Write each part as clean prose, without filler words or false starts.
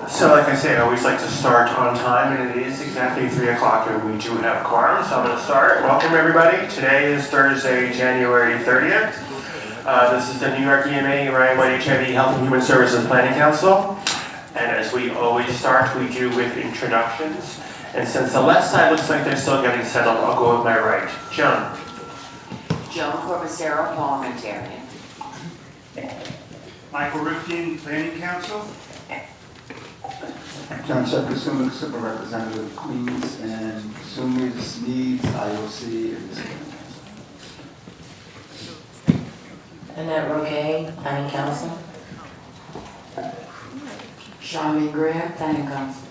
So like I say, I always like to start on time, and it is exactly 3 o'clock, and we do have quorum, so I'm going to start. Welcome everybody. Today is Thursday, January 30th. This is the New York EMA Ryan White HIV Health and Human Services Planning Council. And as we always start, we do with introductions. And since the left side looks like they're still getting settled, I'll go with my right. Joan. Joan Corbacero, parliamentarian. Michael Rifkin, Planning Council. John Shepherd, Consumer Representative, Queens, and Consumers Needs, IOC, and this. Annette Roque, Planning Council. Charlene Greer, Planning Council.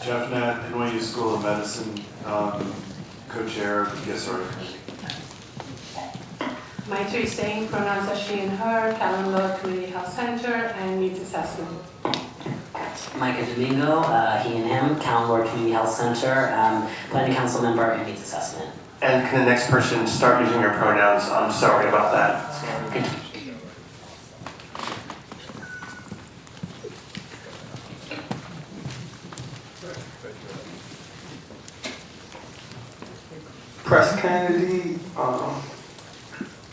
Jeff Nat, NYU School of Medicine, co-chair of the PSRA committee. Maitri Singh, pronouns are she and her, Callan Law Community Health Center, and Needs Assessment. Micah Domingo, he and him, Callan Community Health Center, Planning Council member and Needs Assessment. And can the next person start using your pronouns? I'm sorry about that. Continue. Press Kennedy,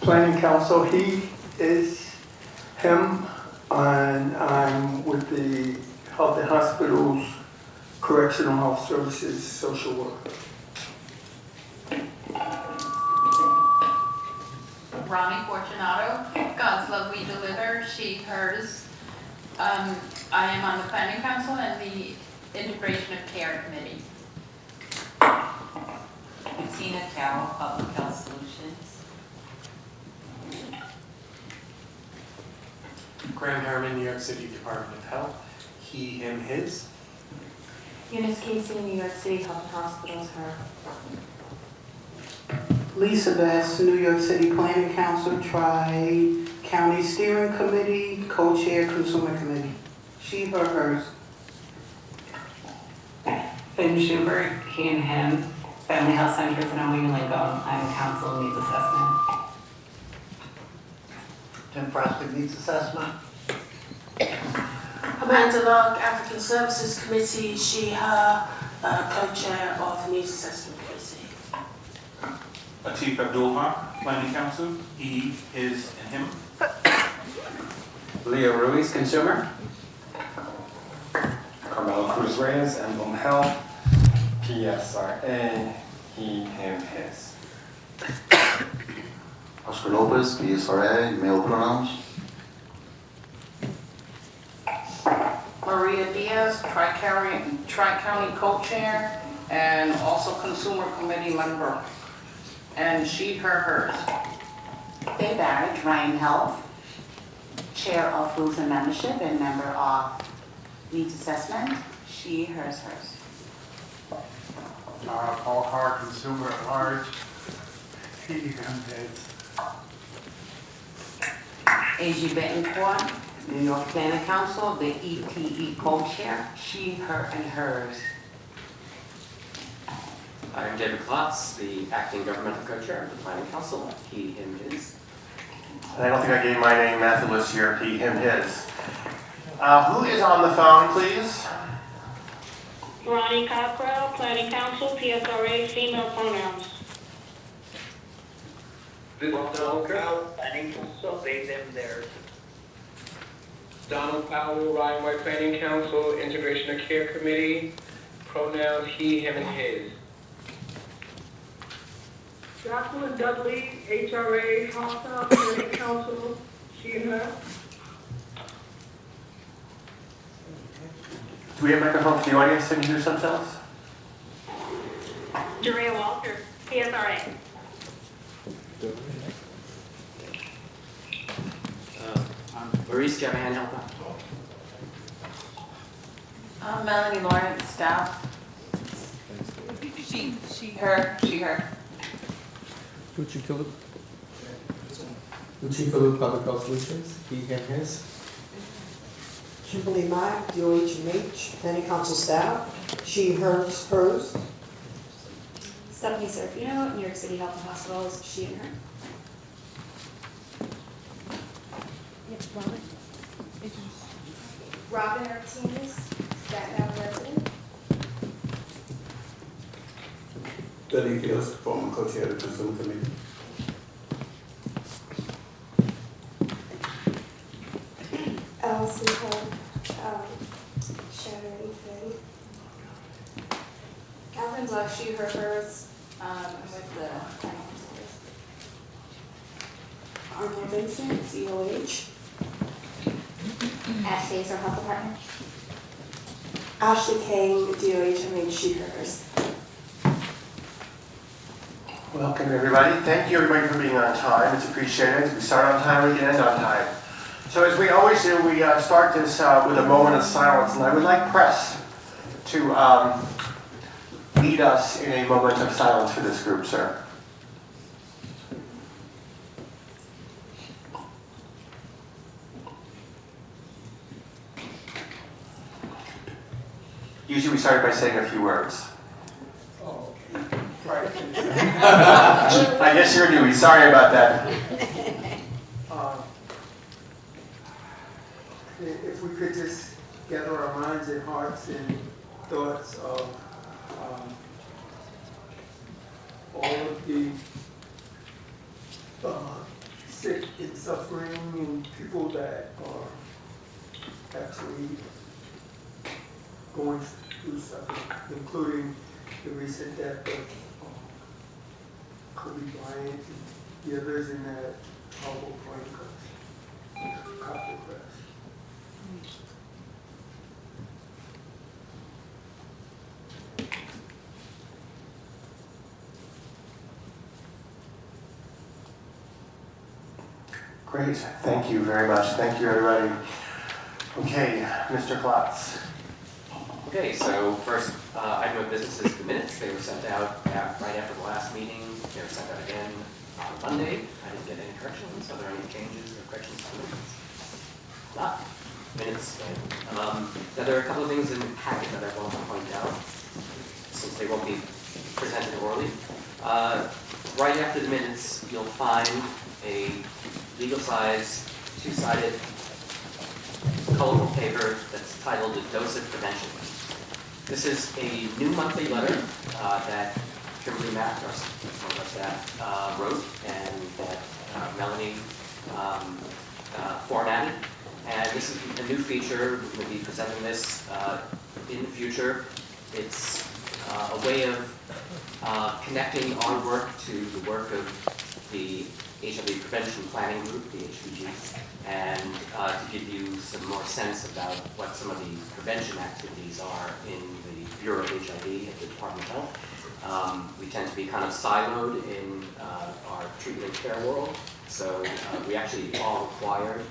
Planning Council, he is him, and I'm with the Health and Hospitals, Correctional Health Services, Social Work. Ronnie Fortunato, God's Love We Deliver, she, hers. I am on the Planning Council and the Integration of Care Committee. Bettina Carroll, Public Health Solutions. Graham Harriman, New York City Department of Health, he, him, his. Eunice Casey, New York City Health and Hospitals, her. Lisa Best, New York City Planning Council, Tri-County Steering Committee, Co-Chair Consumer Committee. She, her, hers. Ben Schubert, he and him, Family Health Centers in Owing Lingo. I'm Council Needs Assessment. Tim Frosty, Needs Assessment. Amanda Locke, African Services Committee, she, her, co-chair of Needs Assessment Committee. Atif Abdul-Haq, Planning Council, he, his, and him. Leo Ruiz, Consumer. Carmelo Cruz Reyes, Emblem Health, PSRA, he, him, his. Oscar Lopez, PSRA, male pronouns. Maria Diaz, Tri-County Co-Chair, and also Consumer Committee member. And she, her, hers. Faye Barrett, Ryan Health, Chair of Rules and Membership and member of Needs Assessment. She, hers, hers. Paul Carr, Consumer at Large, he, him, his. Asia Betancourt, New York Planning Council, the EPE Co-Chair. She, her, and hers. I'm David Klotz, the acting governmental co-chair of the Planning Council, he, him, his. And I don't think I gave my name, Matthew List here, he, him, his. Who is on the phone, please? Ronnie Cockrell, Planning Council, PSRA, female pronouns. Donald Powell, Planning Council, they, them, theirs. Donald Powell, Ryan White Planning Council, Integration of Care Committee, pronouns he, him, and his. Jacqueline Dudley, HRA, Hostile Planning Council, she and her. Do we have microphones for the audience to introduce themselves? Jerea Walter, PSRA. Maurice, do you have a hand help? Melanie Lawrence, staff. She, her, she, her. Uchi Kalu, Public Health Solutions, he, him, his. Kimberly Mack, DOHMH, Planning Council staff. She, hers, hers. Stephanie Serafino, New York City Health and Hospitals, she and her. Robin Martinez, Staten Island resident. Denny Fields, former co-chair of the Consumer Committee. Allison Holt, Sharon Finn. Catherine Luck, she, her, hers, I'm with the planning council. Arnold Vincent, COH. Ashley is our health department. Ashley Kane, DOH, she, hers. Welcome, everybody. Thank you, everybody, for being on time. It's appreciated. We start on time, we can end on time. So as we always do, we start this with a moment of silence, and I would like press to lead us in a moment of silence for this group, sir. Usually we start by saying a few words. Oh, right. I guess you're new. Sorry about that. If we could just gather our minds and hearts and thoughts of all of the sick and suffering and people that are actually going through suffering, including the recent death of Kobe Bryant and the others in that horrible plane crash. Great. Thank you very much. Thank you, everybody. Okay, Mr. Klotz. Okay, so first item of business is the minutes. They were sent out right after the last meeting. They were sent out again on Monday. I didn't get any corrections. Are there any changes or corrections to the minutes? Not. Minutes. Now there are a couple of things in the packet that I want to point out, since they won't be presented orally. Right after the minutes, you'll find a legal-size, two-sided, colorful paper that's titled A Dose of Prevention. This is a new monthly letter that Kimberly Mack, our staff, wrote, and that Melanie formatted. And this is a new feature. We're going to be presenting this in the future. It's a way of connecting our work to the work of the HIV Prevention Planning Group, the HPG, and to give you some more sense about what some of the prevention activities are in the Bureau of HIV at the Department of Health. We tend to be kind of siloed in our treatment and care world, so we actually are required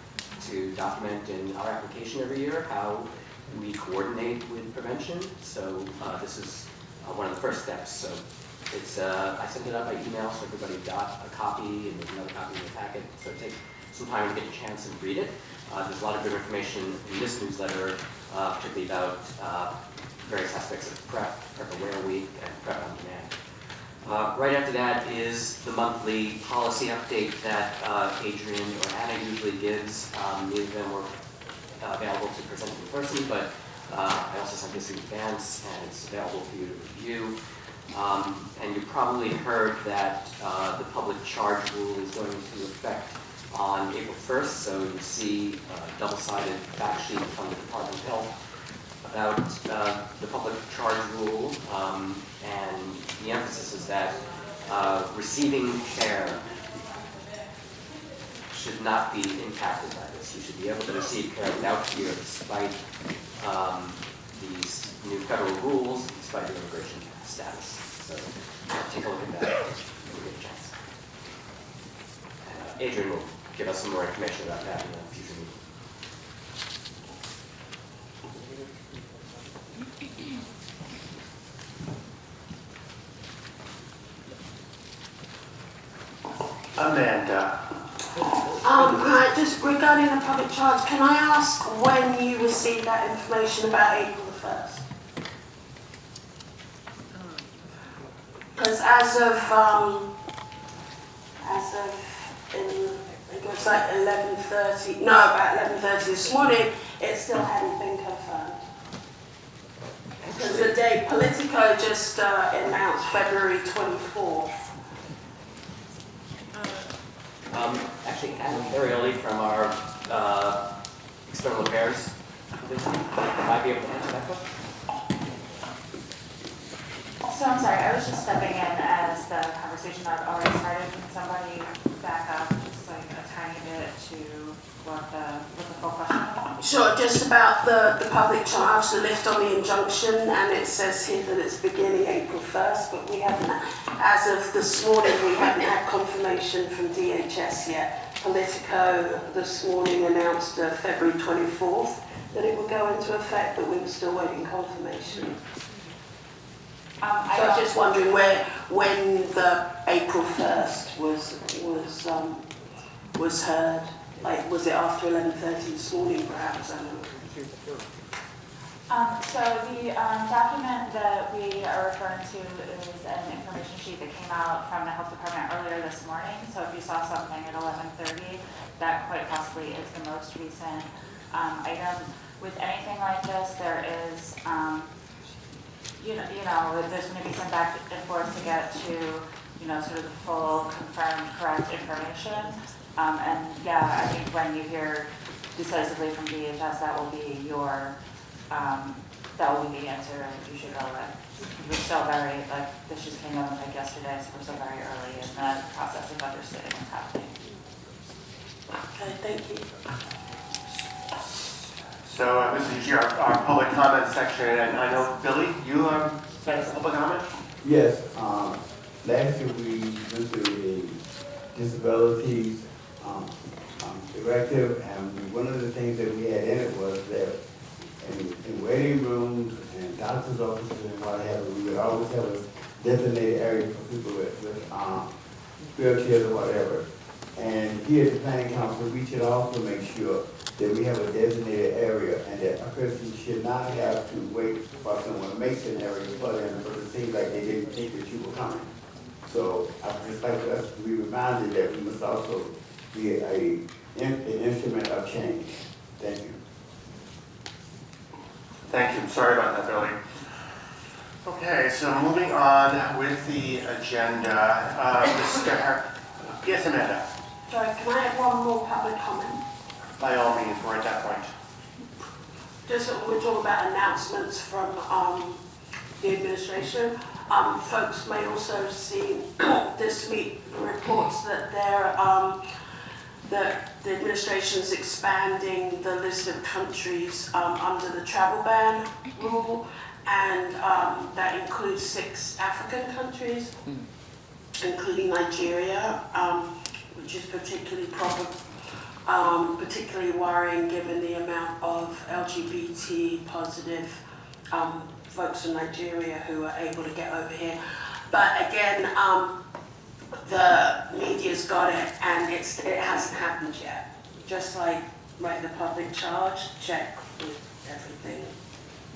to document in our application every year how we coordinate with prevention. So this is one of the first steps. So it's I sent it out by email, so everybody got a copy, and there's another copy in the packet. So take some time to get a chance and read it. There's a lot of good information in this newsletter, particularly about various aspects of PrEP Aware Week, and PrEP on Demand. Right after that is the monthly policy update that Adrian or Anna usually gives. Neither of them were available to present in person, but I also sent this in advance, and it's available for you to review. And you probably heard that the public charge rule is going into effect on April 1st, so you see a double-sided fact sheet from the Department of Health about the public charge rule, and the emphasis is that receiving care should not be impacted by this. You should be able to receive care without fear, despite these new federal rules, despite your immigration status. So take a look at that when we get a chance. Adrian will give us some more information about that in a future meeting. Amanda. Just regarding the public charge, can I ask when you received that information about April the 1st? Because because as of it was like 11:30, no, about 11:30 this morning, it still hadn't been confirmed. Because the day Politico just announced February 24th. Actually, Adam Arioli from our External Affairs division might be able to answer that question. So I'm sorry, I was just stepping in as the conversation had already started. Can somebody back up just like a tiny bit to what the full question is? Sure, just about the public charge, the lift on the injunction, and it says here that it's beginning April 1st, but we haven't, as of this morning, we haven't had confirmation from DHS yet. Politico this morning announced February 24th that it would go into effect, but we were still waiting confirmation. So I was just wondering when the April 1st was heard. Like, was it after 11:30 this morning, perhaps? I don't know. So the document that we are referring to is an information sheet that came out from the health department earlier this morning. So if you saw something at 11:30, that quite possibly is the most recent item. With anything like this, there is, there's going to be some back and forth to get to, sort of the full, confirmed, correct information. And yeah, I think when you hear decisively from DHS, that will be your, that will be the answer you should go with. We're still very, this just came up yesterday, so we're still very early in the process of understanding what's happening. Okay, thank you. So this is our public comment section, and I know, Billy, you had a public comment? Yes, last year we went through the disabilities directive, and one of the things that we had in it was that in waiting rooms and doctor's offices and what have you, we would always have a designated area for people with wheelchairs or whatever. And here at the planning council, we should also make sure that we have a designated area and that a person should not have to wait for someone makes an area for them because it seems like they didn't think that you were coming. So I would just like us to be reminded that we must also be an instrument of change. Thank you. Thank you. Sorry about that, Billy. Okay, so moving on with the agenda. Yes, Amanda? Sorry, can I have one more public comment? By all means, we're at that point. Just we're talking about announcements from the administration. Folks may also see this week reports that that the administration is expanding the list of countries under the travel ban rule, and that includes 6 African countries, including Nigeria, which is particularly worrying given the amount of LGBT positive folks from Nigeria who are able to get over here. But again, the media's got it, and it hasn't happened yet. Just like the public charge, check with everything,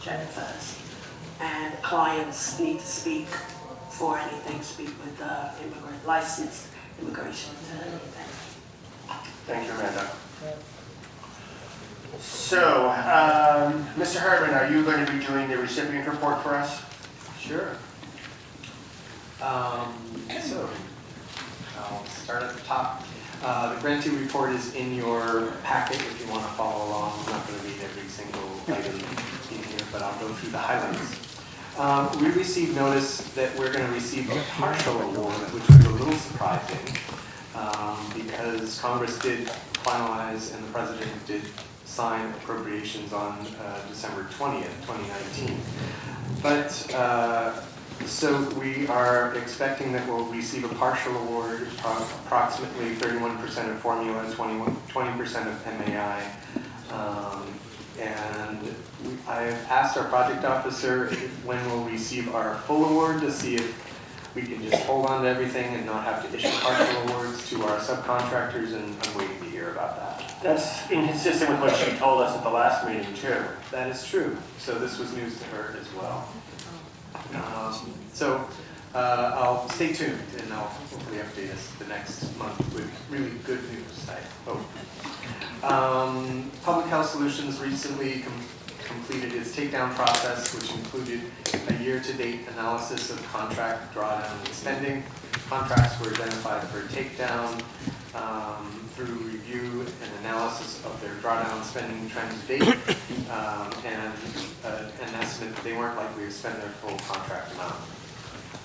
check first. And clients need to speak for anything, speak with the licensed immigration attorney. Thank you, Amanda. So, Mr. Hardman, are you going to be doing the recipient report for us? Sure. So, I'll start at the top. The Grantee Report is in your packet if you want to follow along. I'm not going to read every single item in here, but I'll go through the highlights. We received notice that we're going to receive a partial award, which was a little surprising because Congress did finalize and the President did sign appropriations on December 20th, 2019. But so we are expecting that we'll receive a partial award, approximately 31% of formula, 20% of MAI. And I've asked our project officer when we'll receive our full award to see if we can just hold on to everything and not have to issue partial awards to our subcontractors, and I'm waiting to hear about that. That's inconsistent with what she told us at the last meeting, too. That is true. So this was news to her as well. So I'll stay tuned and I'll hopefully update us the next month with really good news, I hope. Public Health Solutions recently completed its takedown process, which included a year-to-date analysis of contract drawdown and spending. Contracts were identified for takedown through review and analysis of their drawdown spending trend to date, and an estimate that they weren't likely to spend their full contract amount.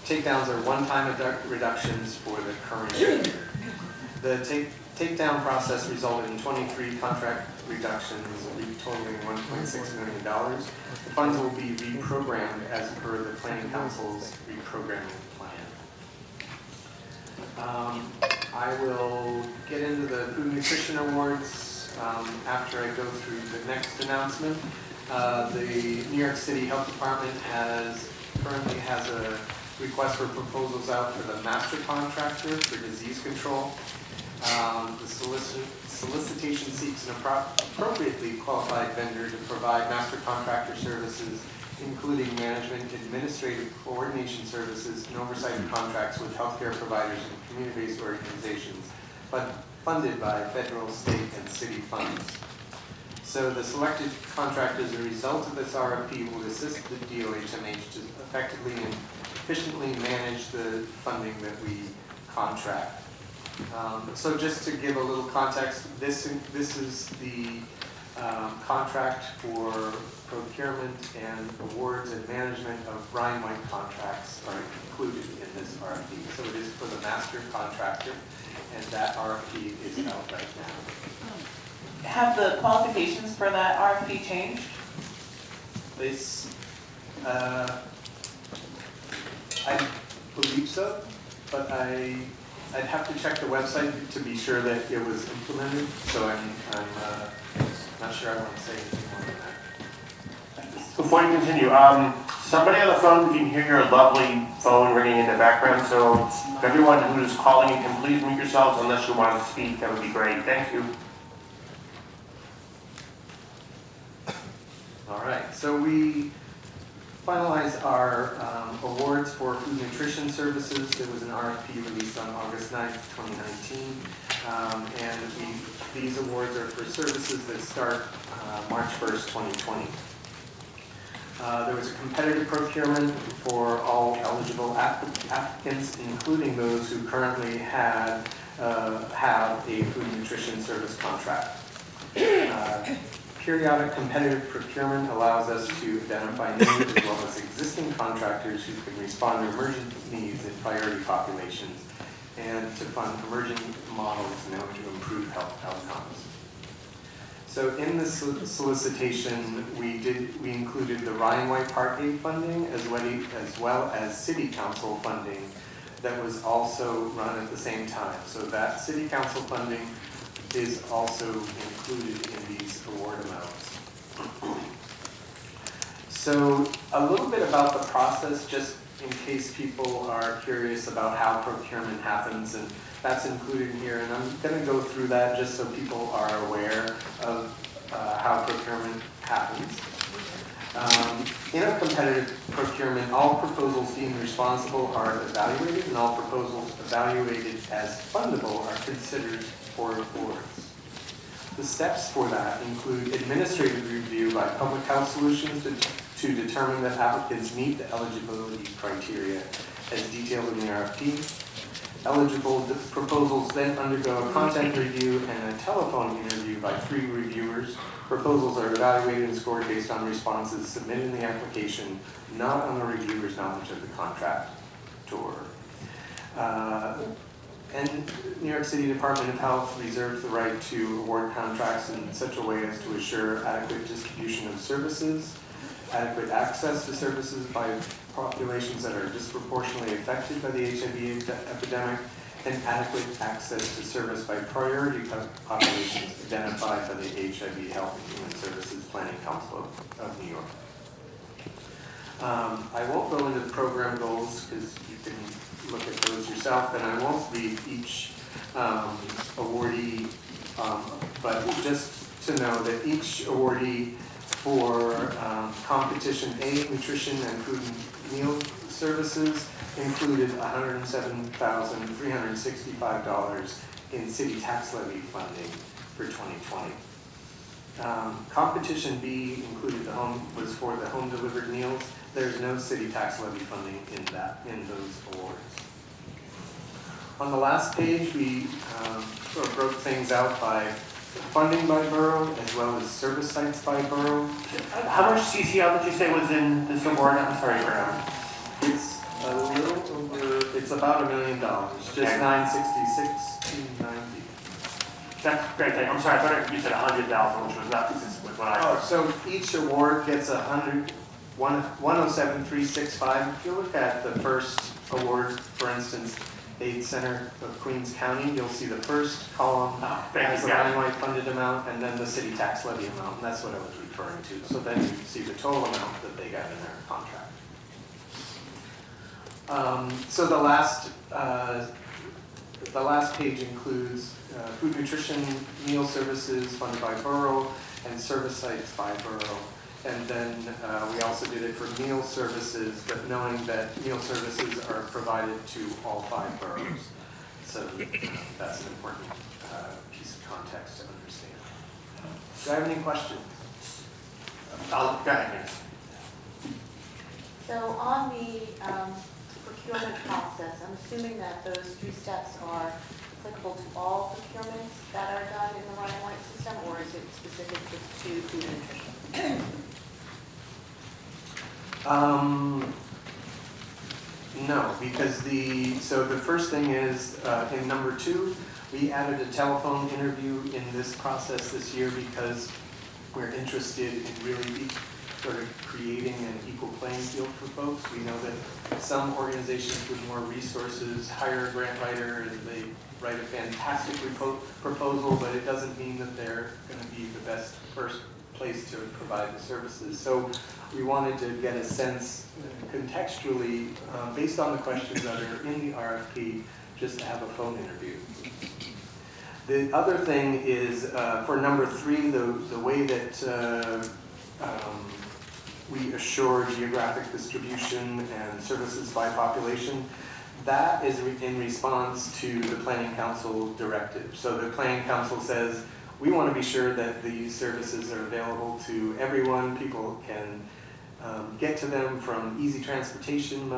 Takedowns are one-time reductions for the current year. The takedown process resulted in 23 contract reductions totaling $1.6 million. The funds will be reprogrammed as per the Planning Council's reprogramming plan. I will get into the Food Nutrition Awards after I go through the next announcement. The New York City Health Department currently has a request for proposals out for the master contractor for disease control. The solicitation seeks an appropriately qualified vendor to provide master contractor services, including management, administrative coordination services, and oversight of contracts with healthcare providers and community-based organizations, but funded by federal, state, and city funds. So the selected contract as a result of this RFP will assist the DOHMH to effectively and efficiently manage the funding that we contract. So just to give a little context, this is the contract for procurement and awards and management of Ryan White contracts are included in this RFP. So it is for the master contractor, and that RFP is out right now. Have the qualifications for that RFP changed? This, I believe so, but I'd have to check the website to be sure that it was implemented, so I'm not sure I want to say anything more than that. Before you continue, somebody on the phone, we can hear your lovely phone ringing in the background, so everyone who's calling, you can please mute yourselves unless you want to speak. That would be great. Thank you. All right, so we finalized our awards for food nutrition services. There was an RFP released on August 9th, 2019, and these awards are for services that start March 1st, 2020. There was a competitive procurement for all eligible applicants, including those who currently have a food nutrition service contract. Periodic competitive procurement allows us to identify new as well as existing contractors who can respond to emergent needs in priority populations and to fund emerging models known to improve health outcomes. So in the solicitation, we included the Ryan White Part A funding as well as City Council funding that was also run at the same time. So that City Council funding is also included in these award amounts. So a little bit about the process, just in case people are curious about how procurement happens, and that's included here. And I'm going to go through that just so people are aware of how procurement happens. In a competitive procurement, all proposals deemed responsible are evaluated, and all proposals evaluated as fundable are considered for awards. The steps for that include administrative review by Public Health Solutions to determine that applicants meet the eligibility criteria as detailed in the RFP. Eligible proposals then undergo a content review and a telephone interview by 3 reviewers. Proposals are evaluated and scored based on responses submitted in the application, not on the reviewer's knowledge of the contractor. And New York City Department of Health reserves the right to award contracts in such a way as to assure adequate distribution of services, adequate access to services by populations that are disproportionately affected by the HIV epidemic, and adequate access to service by priority populations identified by the HIV Health and Human Services Planning Council of New York. I won't go into the program goals because you can look at those yourself, and I won't read each awardee, but just to know that each awardee for competition A, nutrition and food and meal services included $107,365 in city tax levy funding for 2020. Competition B included was for the home delivered meals. There's no city tax levy funding in those awards. On the last page, we sort of broke things out by funding by borough as well as service sites by borough. How much CCL did you say was in this award? I'm sorry, Graham. It's a little over, it's about $1 million, just Okay. 966,290. That's great. I'm sorry, I thought you said 100,000, which was not consistent with what I Oh, heard. so each award gets 107,365. If you look at the first award, for instance, Aid Center of Queens County, you'll see the first column has the limelight funded amount and then the city tax levy amount, and that's what I was referring to. So then you see the total amount that they got in their contract. So the last page includes food nutrition meal services funded by borough and service sites by borough. And then we also did it for meal services, but knowing that meal services are provided to all 5 boroughs. So that's an important piece of context to understand. Do I have any questions? Go ahead, Nancy. So on the procurement process, I'm assuming that those 3 steps are applicable to all procurements that are done in the Ryan White system, or is it specific just to food and nutrition? No, because the first thing is in number 2, we added a telephone interview in this process this year because we're interested in really sort of creating an equal playing field for folks. We know that some organizations with more resources hire a grant writer and they write a fantastic proposal, but it doesn't mean that they're going to be the best first place to provide the services. So we wanted to get a sense contextually, based on the questions that are in the RFP, just to have a phone interview. The other thing is, for number 3, the way that we assure geographic distribution and services by population, that is in response to the Planning Council directive. So the Planning Council says, we want to be sure that these services are available to everyone. People can get to them from easy transportation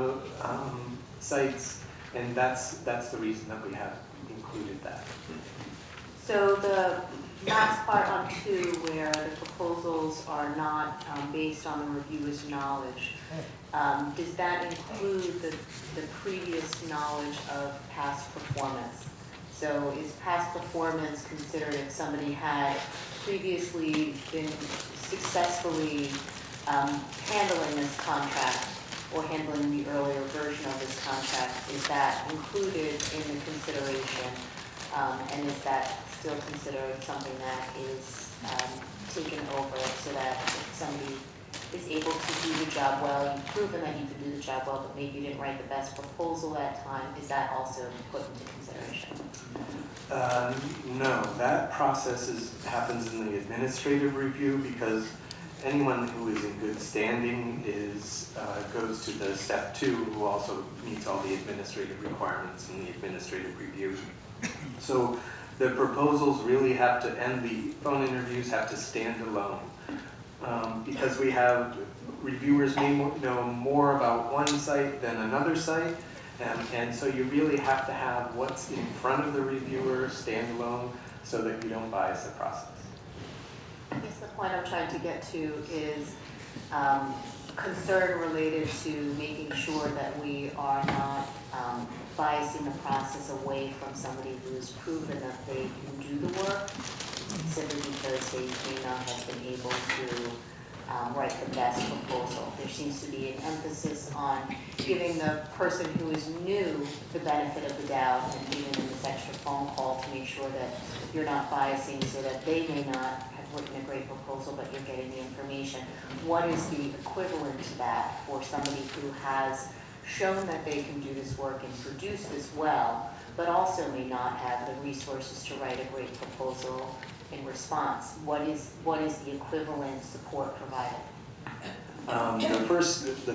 sites, and that's the reason that we have included that. So the last part on 2, where the proposals are not based on the reviewer's knowledge, does that include the previous knowledge of past performance? So is past performance considered if somebody had previously been successfully handling this contract or handling the earlier version of this contract? Is that included in the consideration? And is that still considered something that is taken over so that if somebody is able to do the job well, you've proven that you can do the job well, but maybe you didn't write the best proposal that time, is that also put into consideration? No, that process happens in the administrative review because anyone who is in good standing goes to the step 2, who also meets all the administrative requirements in the administrative review. So the proposals really have to, and the phone interviews have to stand alone. Because we have reviewers may know more about one site than another site, and so you really have to have what's in front of the reviewer stand alone so that you don't bias the process. I guess the point I'm trying to get to is concern related to making sure that we are not biasing the process away from somebody who's proven that they can do the work simply because they may not have been able to write the best proposal. There seems to be an emphasis on giving the person who is new the benefit of the doubt and giving them this extra phone call to make sure that you're not biasing so that they may not have written a great proposal, but you're getting the information. What is the equivalent to that for somebody who has shown that they can do this work and produce this well, but also may not have the resources to write a great proposal in response? What is the equivalent support provided? The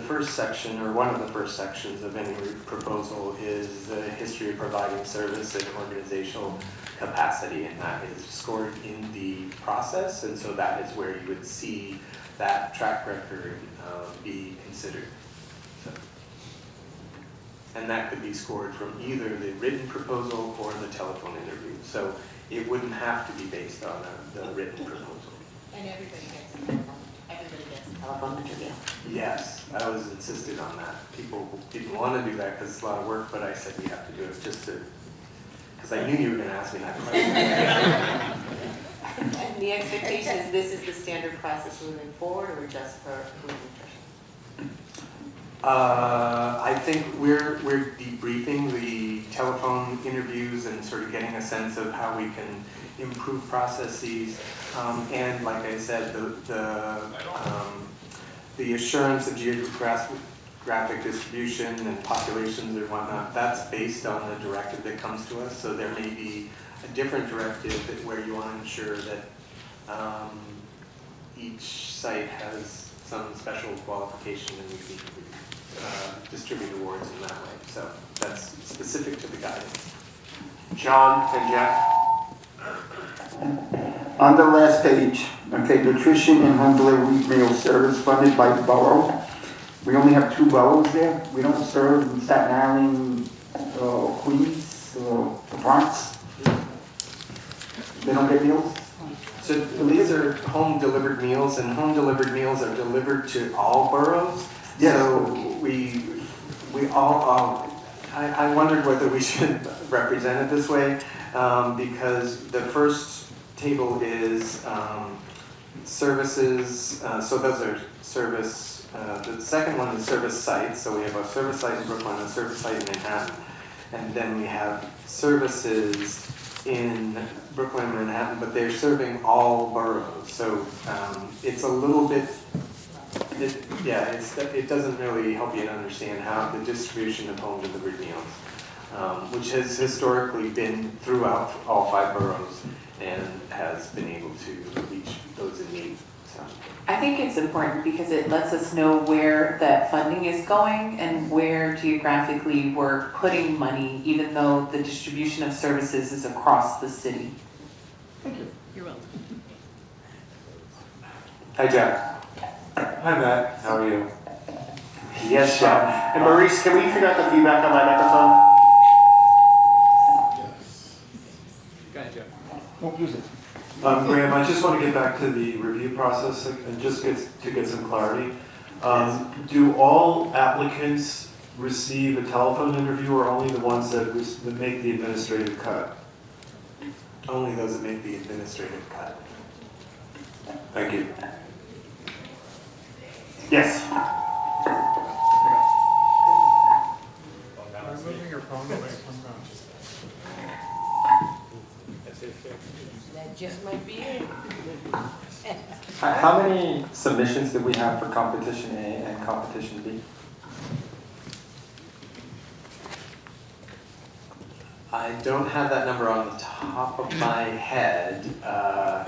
first section, or one of the first sections of any proposal is the history of providing service and organizational capacity, and that is scored in the process, and so that is where you would see that track record be considered. So, and that could be scored from either the written proposal or the telephone interview. So it wouldn't have to be based on the written proposal. And everybody gets a telephone interview. Yes, I was insisted on that. People want to do that because it's a lot of work, but I said we have to do it just to, because I knew you were going to ask me that question. And the expectation is this is the standard process moving forward, or just for nutrition? I think we're debriefing the telephone interviews and sort of getting a sense of how we can improve processes. And like I said, the assurance of geographic distribution and populations and whatnot, that's based on the directive that comes to us. So there may be a different directive where you want to ensure that each site has some special qualification and we can distribute awards in that way. So that's specific to the guidance. John and Jeff? On the last page, okay, nutrition and home delivery meal service funded by the borough. We only have 2 boroughs there. We don't serve in Staten Island, Queens, or the Bronx. They don't get meals? So these are home delivered meals, and home delivered meals are delivered to all boroughs. Yes. So we all, I wondered whether we should represent it this way, because the first table is services, so those are service, the second one is service sites, so we have a service site in Brooklyn and a service site in Manhattan, and then we have services in Brooklyn and Manhattan, but they're serving all boroughs, so it's a little bit, it doesn't really help you to understand how the distribution of home delivered meals, which has historically been throughout all 5 boroughs and has been able to reach those in need. So. I think it's important because it lets us know where that funding is going and where geographically we're putting money, even though the distribution of services is across the city. Thank you. You're welcome. Hi, Jack. Hi, Matt. How are you? Yes, John. And Maurice, can we figure out the feedback on my microphone? Go ahead, Jeff. Don't use it. Graham, I just want to get back to the review process and just to get some clarity. Do all applicants receive a telephone interview or only the ones that make the administrative cut? Only those that make the administrative cut. Thank you. Yes. I'm moving your phone away from That just might be it. How many submissions did we have for competition A and competition B? I don't have that number on the top of my head. I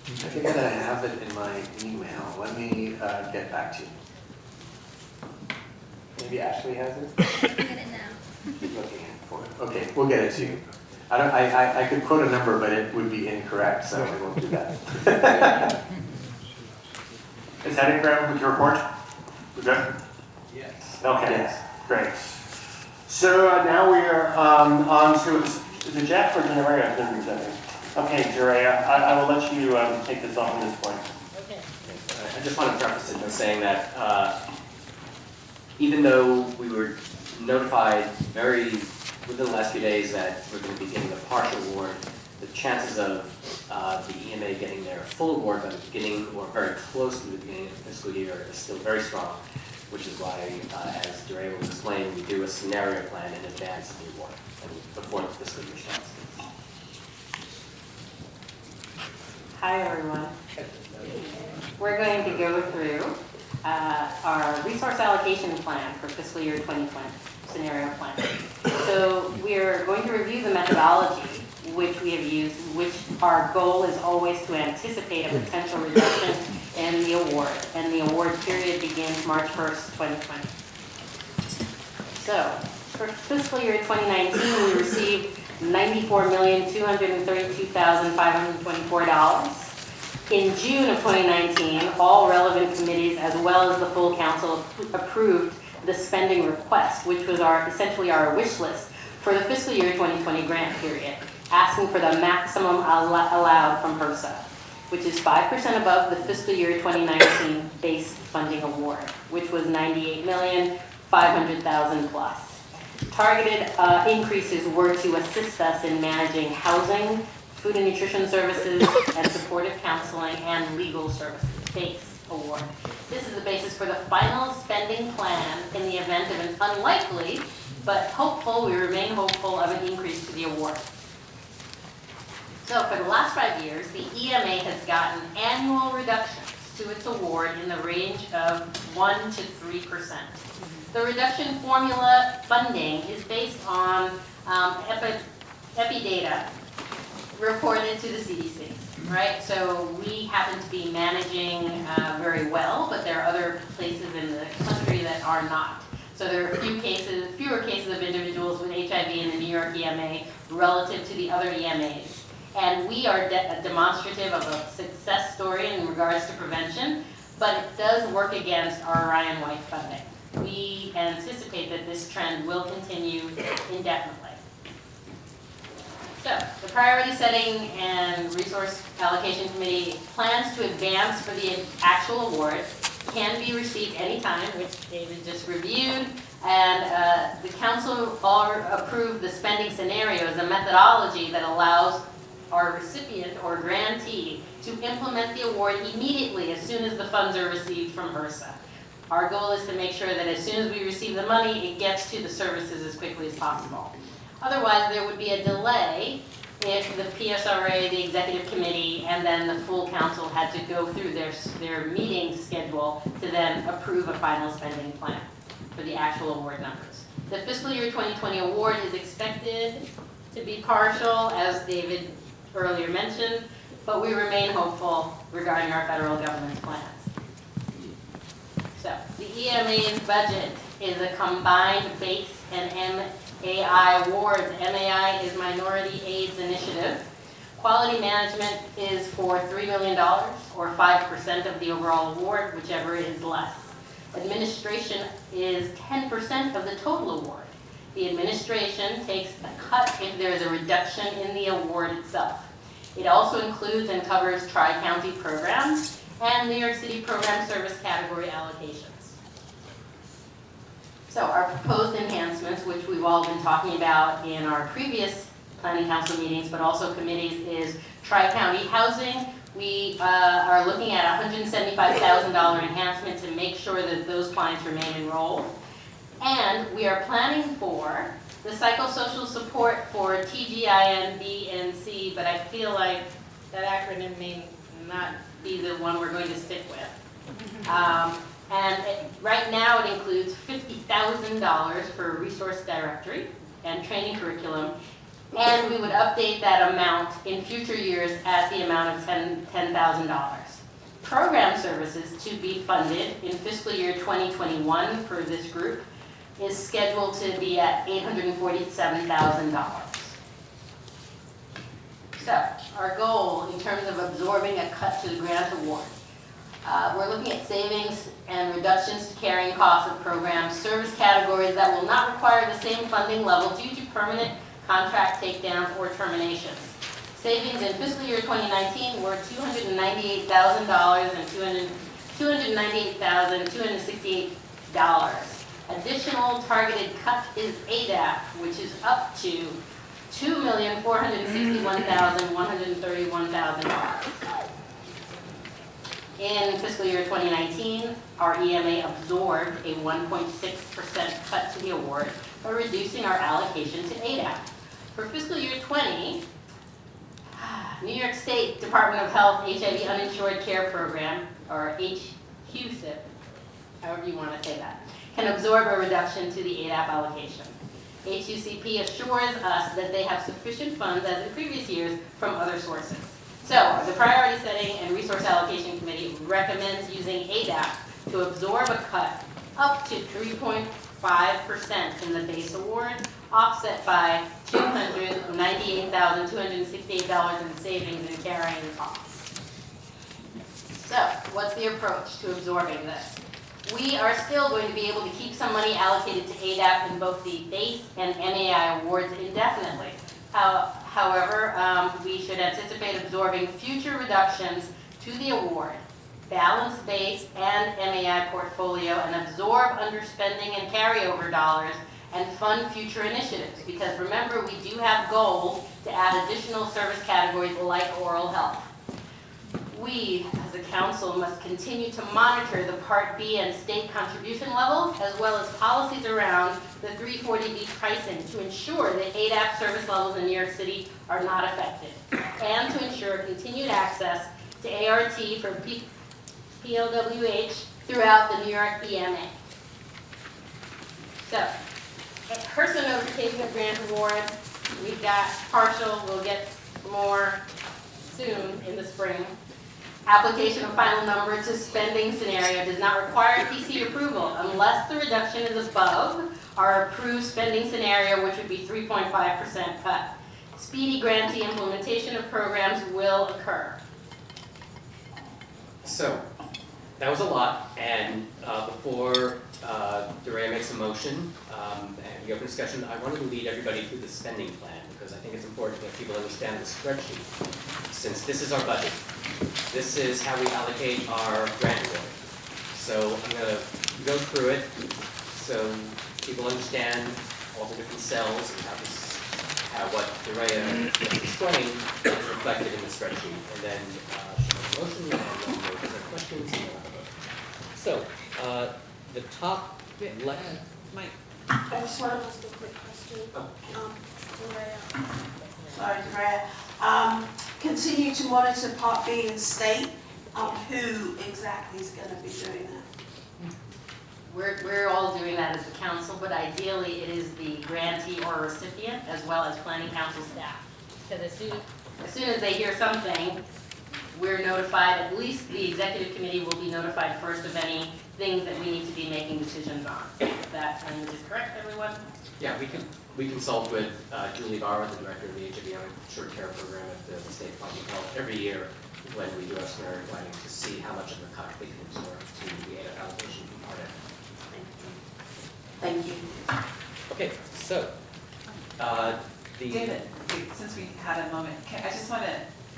think that I have it in my email. Let me get back to you. Maybe Ashley has it? Get it now. Keep looking for it. Okay, we'll get it to you. I could quote a number, but it would be incorrect, so we won't do that. Is that it, Graham, with your report? We good? Yes. Okay. Yes. Great. So now we are on to, is it Jeff or Jerea going to be presenting? Okay, Jerea, I will let you take this off from this point. Okay. I just want to preface it by saying that even though we were notified within the last few days that we're going to be getting a partial award, the chances of the EMA getting their full award by the beginning or very close to the beginning of the fiscal year is still very strong, which is why, as Jerea will explain, we do a scenario plan in advance of the award and before the fiscal year starts. Hi, everyone. We're going to go through our resource allocation plan for fiscal year 2020, scenario plan. So we're going to review the methodology which we have used, which our goal is always to anticipate a potential reduction in the award, and the award period begins March 1st, 2020. So, for fiscal year 2019, we received $94,232,524. In June of 2019, all relevant committees, as well as the full council, approved the spending request, which was essentially our wish list for the fiscal year 2020 grant period, asking for the maximum allowed from HRSA, which is 5% above the fiscal year 2019 base funding award, which was $98,500,000 plus. Targeted increases were to assist us in managing housing, food and nutrition services, and supportive counseling and legal services base award. This is the basis for the final spending plan in the event of an unlikely, but we remain hopeful of an increase to the award. So for the last 5 years, the EMA has gotten annual reductions to its award in the range of 1 to 3%. The reduction formula funding is based on epi data reported to the CDC, right? So we happen to be managing very well, but there are other places in the country that are not. So there are fewer cases of individuals with HIV in the New York EMA relative to the other EMAs. And we are demonstrative of a success story in regards to prevention, but it does work against our Ryan White funding. We anticipate that this trend will continue indefinitely. So, the Priority Setting and Resource Allocation Committee plans to advance for the actual award, can be received anytime, which David just reviewed, and the council approved the spending scenarios, a methodology that allows our recipient or grantee to implement the award immediately as soon as the funds are received from HRSA. Our goal is to make sure that as soon as we receive the money, it gets to the services as quickly as possible. Otherwise, there would be a delay if the PSRA, the executive committee, and then the full council had to go through their meeting schedule to then approve a final spending plan for the actual award numbers. The fiscal year 2020 award is expected to be partial, as David earlier mentioned, but we remain hopeful regarding our federal government's plans. So, the EMA's budget is a combined base and MAI awards. MAI is Minority AIDS Initiative. Quality management is for $3 million, or 5% of the overall award, whichever is less. Administration is 10% of the total award. The administration takes a cut if there is a reduction in the award itself. It also includes and covers tri-county programs and New York City program service category allocations. So our proposed enhancements, which we've all been talking about in our previous planning council meetings, but also committees, is tri-county housing. We are looking at a $175,000 enhancement to make sure that those clients remain enrolled. And we are planning for the psychosocial support for TGIN, B, and C, but I feel like that acronym may not be the one we're going to stick with. Right now it includes $50,000 for a resource directory and training curriculum, and we would update that amount in future years at the amount of $10,000. Program services to be funded in fiscal year 2021 for this group is scheduled to be at $847,000. So, our goal in terms of absorbing a cut to the grant award, we're looking at savings and reductions to carrying costs of programs, service categories that will not require the same funding level due to permanent contract takedowns or terminations. Savings in fiscal year 2019 were $298,000 and $298,268. Additional targeted cut is ADAP, which is up to $2,461,131,000. In fiscal year 2019, our EMA absorbed a 1.6% cut to the award by reducing our allocation to ADAP. For fiscal year 20, New York State Department of Health HIV Uninsured Care Program, or HQSIP, however you want to say that, can absorb a reduction to the ADAP allocation. HUCP assures us that they have sufficient funds, as in previous years, from other sources. So, the Priority Setting and Resource Allocation Committee recommends using ADAP to absorb a cut up to 3.5% in the base award, offset by $298,268 in savings in carrying costs. So, what's the approach to absorbing this? We are still going to be able to keep some money allocated to ADAP in both the base and MAI awards indefinitely. However, we should anticipate absorbing future reductions to the award, balance base and MAI portfolio, and absorb underspending and carryover dollars and fund future initiatives. Because remember, we do have goals to add additional service categories like oral health. We, as a council, must continue to monitor the Part B and state contribution levels, as well as policies around the 340B pricing to ensure that ADAP service levels in New York City are not affected, and to ensure continued access to ART for PLWH throughout the New York EMA. So, HRSA notification of grant award, we've got partial, we'll get more soon in the spring. Application of final number to spending scenario does not require PC approval unless the reduction is above our approved spending scenario, which would be 3.5% cut. Speedy grantee implementation of programs will occur. So, that was a lot, and before Dorea makes a motion and we open discussion, I wanted to lead everybody through the spending plan because I think it's important that people understand the spreadsheet. Since this is our budget, this is how we allocate our grant award. So I'm going to go through it so people understand all the different cells and how what Dorea explained is reflected in the spreadsheet. And then she'll make a motion and then we'll go to the questions and we'll have a vote. So the top left. I just want to ask a quick question. Dorea. Continue to monitor Part B in state. Who exactly is going to be doing that? We're all doing that as the council, but ideally it is the grantee or recipient as well as planning council staff. Because as soon as they hear something, we're notified, at least the executive committee will be notified first of any things that we need to be making decisions on. If that language is correct, everyone? Yeah, we consult with Julie Barra, the director of the HABM Short Care Program at the State Department of Health every year when we do our scenario planning to see how much of the cut we can absorb to the allocation part of it. Thank you. Okay, so David, since we had a moment, I just want to,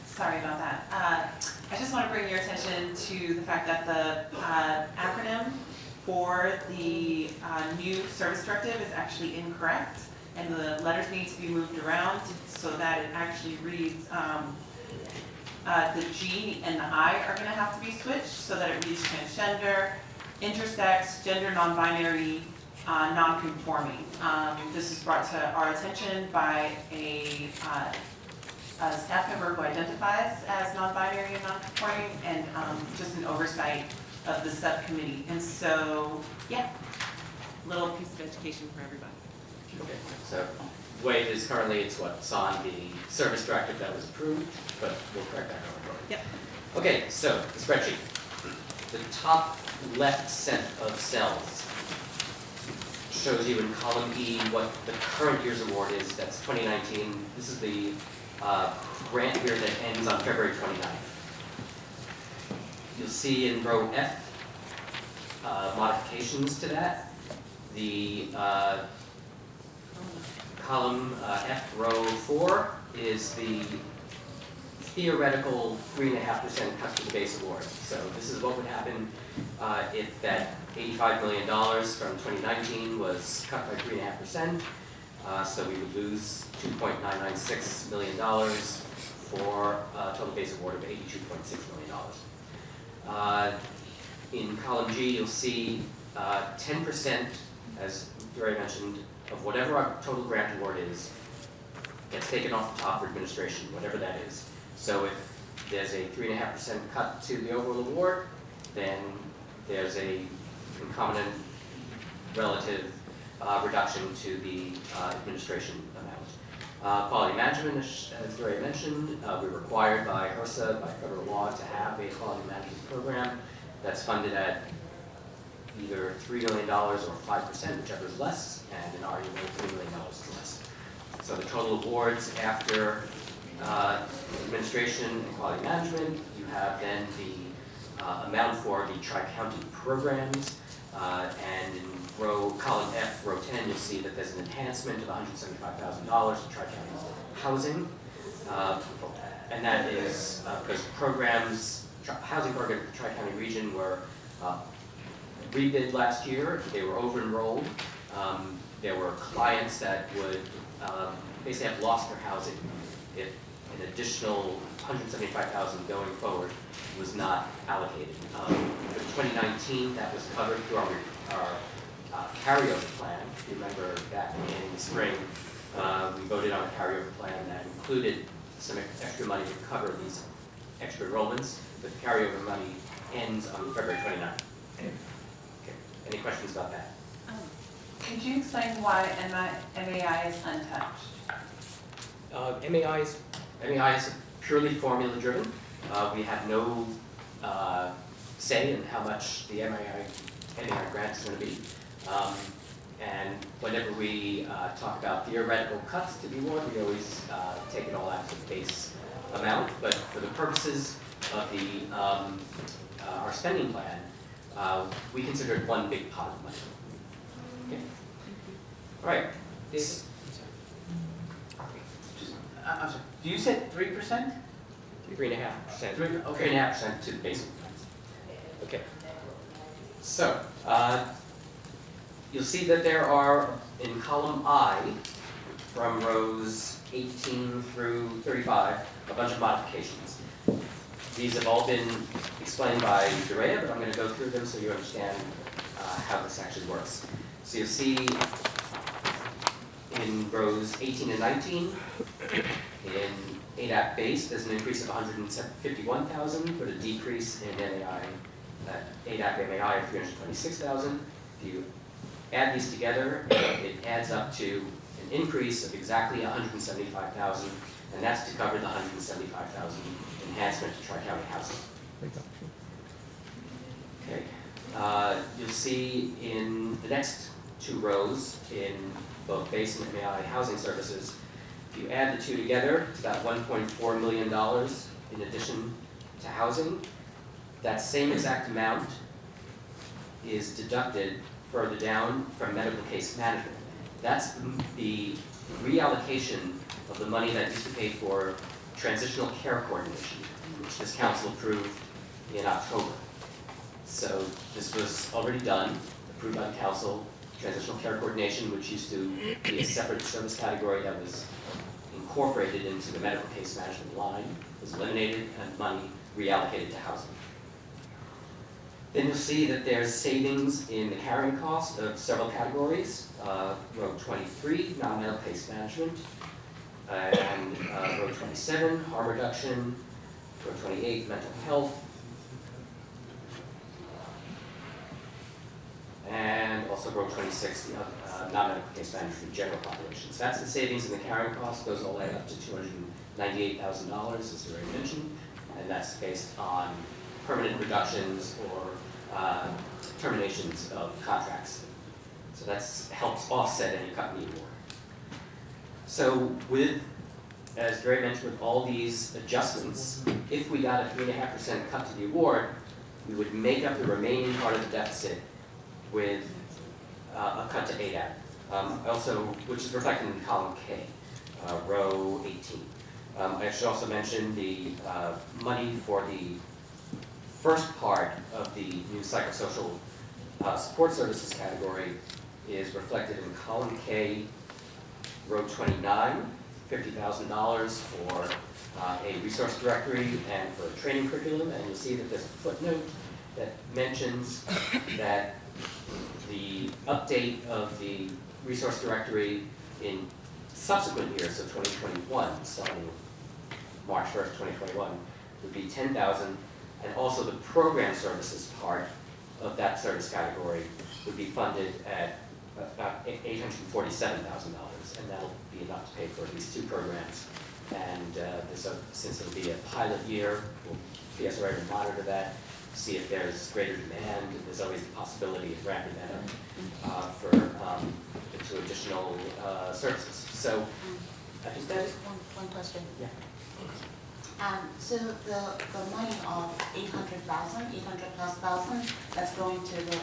sorry about that. I just want to bring your attention to the fact that the acronym for the new service directive is actually incorrect, and the letters need to be moved around so that it actually reads, the G and the I are going to have to be switched so that it reads transgender, intersex, gender non-binary, non-conforming. This is brought to our attention by a staff member who identifies as non-binary and non-conforming, and just an oversight of the subcommittee. And so, yeah, little piece of education for everybody. Okay, so the way it is currently, it's what's on the service directive that was approved, but we'll correct that going forward. Yep. Okay, so the spreadsheet. The top left set of cells shows you in column E what the current year's award is. That's 2019. This is the grant year that ends on February 29th. You'll see in row F modifications to that. The column F, row 4, is the theoretical 3.5% cut to the base award. So this is what would happen if that $85 million from 2019 was cut by 3.5%. So we would lose $2.996 million for a total base award of $82.6 million. In column G, you'll see 10%, as Dorea mentioned, of whatever our total grant award is, gets taken off the top for administration, whatever that is. So if there's a 3.5% cut to the overall award, then there's a concomitant relative reduction to the administration amount. Quality management, as Gary mentioned, we're required by HRSA, by federal law, to have a quality management program that's funded at either $3 million or 5%, whichever is less, and in our unit, $3 million is less. So the total awards after administration and quality management, you have then the amount for the tri-county programs, and in column F, row 10, you'll see that there's an enhancement of $175,000 to tri-county housing, and that is because programs, housing programs in the tri-county region were rebid last year. They were over-enrolled. There were clients that would basically have lost their housing if an additional $175,000 going forward was not allocated. For 2019, that was covered through our carryover plan. If you remember back in the spring, we voted on a carryover plan that included some extra money to cover these extra enrollments, but the carryover money ends on February 29th. Okay. Any questions about that? Could you explain why MAI is untouched? MAI is purely formula driven. We have no say in how much the MAI grant is going to be. And whenever we talk about theoretical cuts to the award, we always take it all out to the base amount. But for the purposes of the our spending plan, we consider it one big pot of money. Okay. All right. I'm sorry. You said 3%? 3.5%. Okay. 3.5% to the basic funds. Okay. So, you'll see that there are, in column I, from rows 18 through 35, a bunch of modifications. These have all been explained by Durea, but I'm going to go through them so you understand how this actually works. So you'll see in rows 18 and 19, in ADAP base, there's an increase of $151,000, but a decrease in ADAP MAI of $326,000. If you add these together, it adds up to an increase of exactly $175,000, and that's to cover the $175,000 enhancement to tri-county housing. Okay. You'll see in the next two rows in both base and MAI housing services, if you add the two together, it's about $1.4 million in addition to housing. That same exact amount is deducted further down from medical case management. That's the reallocation of the money that used to pay for transitional care coordination, which this council approved in October. So this was already done, approved by the council. Transitional care coordination, which used to be a separate service category that was incorporated into the medical case management line, was eliminated and money reallocated to housing. Then you'll see that there's savings in the carrying cost of several categories. Row 23, non-medical case management, and row 27, harm reduction, row 28, mental health, and also row 26, the non-medical case management for general population. So that's the savings in the carrying cost. Those all add up to $298,000, as already mentioned, and that's based on permanent reductions or terminations of contracts. So that helps offset any cut in the award. So with, as Gary mentioned, with all these adjustments, if we got a 3.5% cut to the award, we would make up the remaining part of the deficit with a cut to ADAP. Also, which is reflected in column K, row 18. I should also mention the money for the first part of the new psychosocial support services category is reflected in column K, row 29, $50,000 for a resource directory and for a training curriculum. And you'll see that there's a footnote that mentions that the update of the resource directory in subsequent years, so 2021, starting March 1st, 2021, would be $10,000, and also the program services part of that service category would be funded at about $847,000, and that'll be enough to pay for at least 2 programs. And since it'll be a pilot year, PSRA will monitor that, see if there's greater demand. There's always the possibility of ramping that up for the 2 additional services. So I think There's one question. Yeah. So the money of 800,000, that's going to the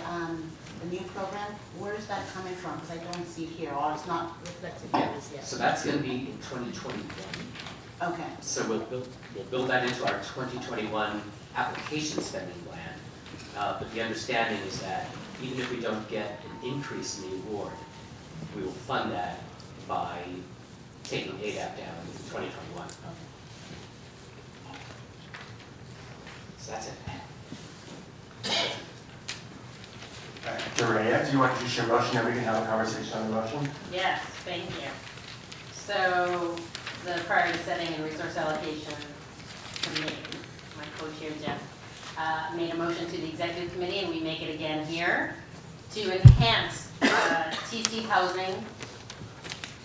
new program, where is that coming from? Because I don't see it here, or it's not reflected here as yet. So that's going to be in 2021. Okay. So we'll build that into our 2021 application spending plan. But the understanding is that even if we don't get an increase in the award, we will fund that by taking ADAP down in 2021. So that's it. Dorea, do you want to just your motion and we can have a conversation on the motion? Yes, thank you. So the priority setting and resource allocation committee, my co-chair Jeff, made a motion to the executive committee, and we make it again here, to enhance TC housing,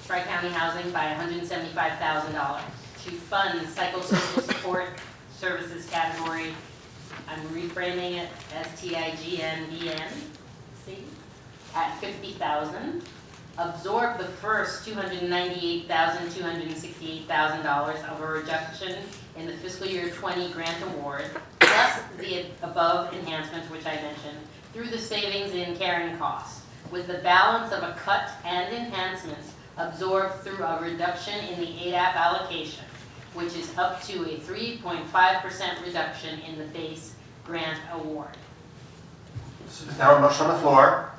Tri-County housing by $175,000 to fund psychosocial support services category. I'm reframing it as TIGNBN, see, at $50,000. Absorb the first $298,268,000 of a reduction in the fiscal year 20 grant award, plus the above enhancements which I mentioned, through the savings in carrying costs, with the balance of a cut and enhancements absorbed through a reduction in the ADAP allocation, which is up to a 3.5% reduction in the base grant award. So there's now a motion on the floor.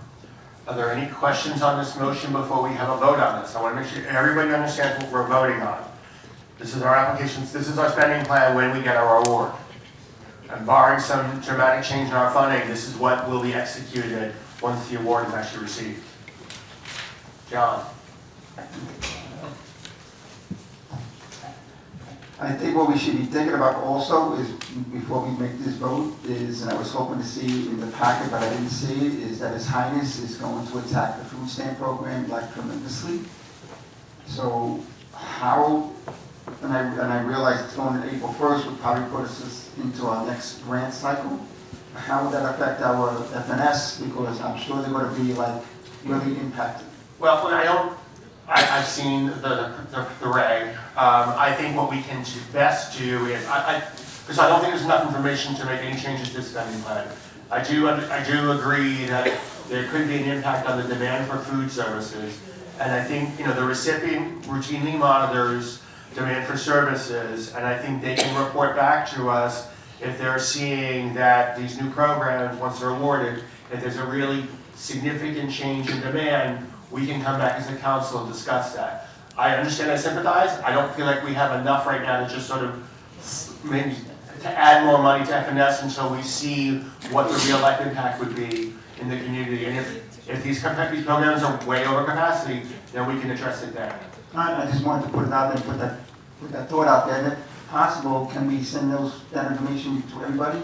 Are there any questions on this motion before we have a vote on this? I want to make sure everybody understands what we're voting on. This is our applications, this is our spending plan when we get our award. And barring some dramatic change in our funding, this is what will be executed once the award is actually received. John. I think what we should be thinking about also is, before we make this vote, is, and I was hoping to see in the packet, but I didn't see it, is that His Highness is going to attack the food stamp program like tremendously. So how, and I realize it's going to April 1st, would probably put us into our next grant cycle. How would that affect our FNS? Because I'm sure they're going to be like really impacted. Well, I've seen the reg. I think what we can best do is, because I don't think there's enough information to make any changes to the spending plan. I do agree that there could be an impact on the demand for food services. And I think, the recipient routinely monitors demand for services, and I think they can report back to us if they're seeing that these new programs, once they're awarded, if there's a really significant change in demand, we can come back as a council and discuss that. I understand, I sympathize. I don't feel like we have enough right now to just sort of maybe to add more money to FNS until we see what the real life impact would be in the community. And if these programs are way over capacity, then we can address it then. I just wanted to put it out there, put that thought out there. And if possible, can we send that information to everybody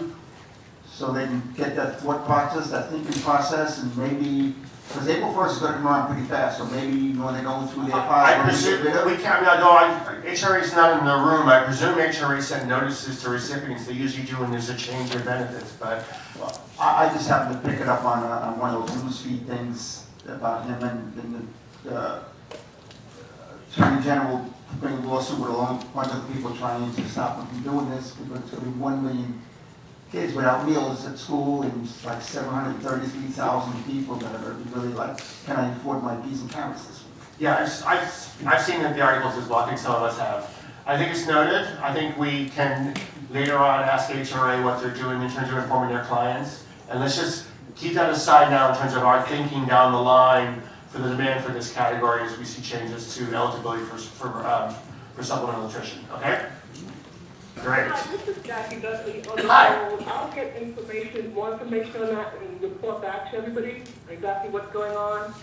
so they can get that thought process, that thinking process, and maybe, because April 1st is going to come around pretty fast, so maybe when they're going through their files. I presume, we can't, HRA is not in the room. I presume HRA sent notices to recipients. They usually do when there's a change in benefits, but. Well, I just happened to pick it up on one of those newsfeed things about him and the Attorney General bring a lawsuit with a bunch of people trying to stop them from doing this, because it's going to be 1 million kids without meals at school, and it's like 733,000 people that are really like, can I afford my peas and carrots this week? Yeah, I've seen the articles as well. I think some of us have. I think it's noted. I think we can later on ask HRA what they're doing in terms of informing their clients. And let's just keep that aside now in terms of our thinking down the line for the demand for this category as we see changes to eligibility for supplemental nutrition. Okay? Great. This is Jackie Dudley. Hi. I'll get more information on that and report back to everybody exactly what's going on.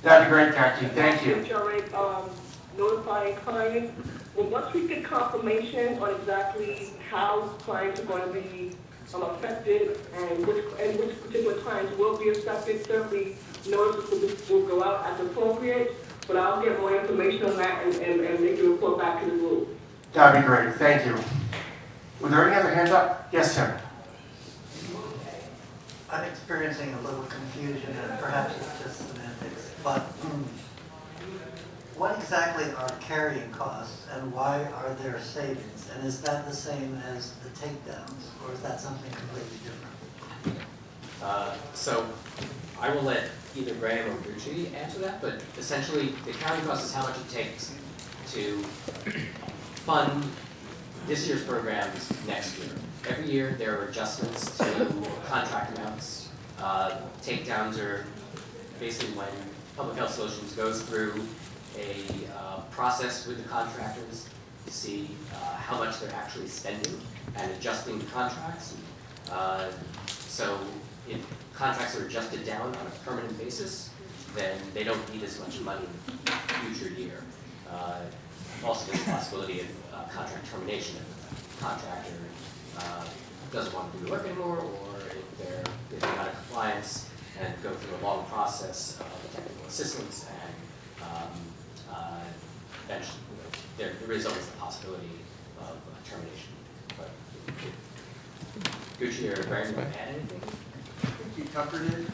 That'd be great, Jackie. Thank you. HRA notifying clients. Well, once we get confirmation on exactly how clients are going to be affected and which particular clients will be affected. Certainly notices will go out as appropriate, but I'll get more information on that and make a report back to the group. That'd be great, thank you. Were there any other hands up? Yes, Tim. I'm experiencing a little confusion, and perhaps it's just semantics, but what exactly are carrying costs and why are there savings? And is that the same as the takedowns, or is that something completely different? So I will let either Graham or Gucci answer that, but essentially the carrying cost is how much it takes to fund this year's programs next year. Every year there are adjustments to contract amounts. Takedowns are basically when Public Health Solutions goes through a process with the contractors to see how much they're actually spending and adjusting the contracts. So if contracts are adjusted down on a permanent basis, then they don't need as much money in the future year. Also, there's the possibility of contract termination if the contractor doesn't want to do the work anymore, or if they're out of compliance and go through a long process of technical assistance and eventually, there is always the possibility of termination. But Gucci or Brandon, want to add anything? I think you covered it.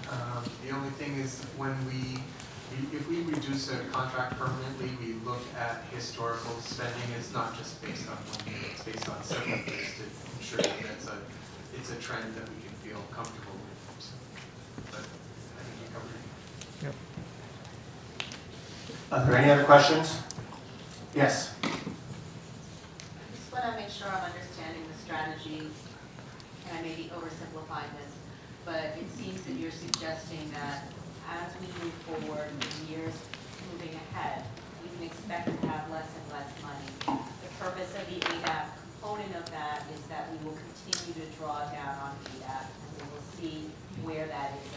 The only thing is if we reduce a contract permanently, we look at historical spending. It's not just based on 1 year, it's based on several years to ensure that it's a trend that we can feel comfortable with. So, but I think you covered it. Yep. Are there any other questions? Yes. I just want to make sure I'm understanding the strategy, and I may be oversimplifying this, but it seems that you're suggesting that as we move forward in years moving ahead, we can expect to have less and less money. The purpose of the ADAP component of that is that we will continue to draw down on ADAP, and we will see where that is,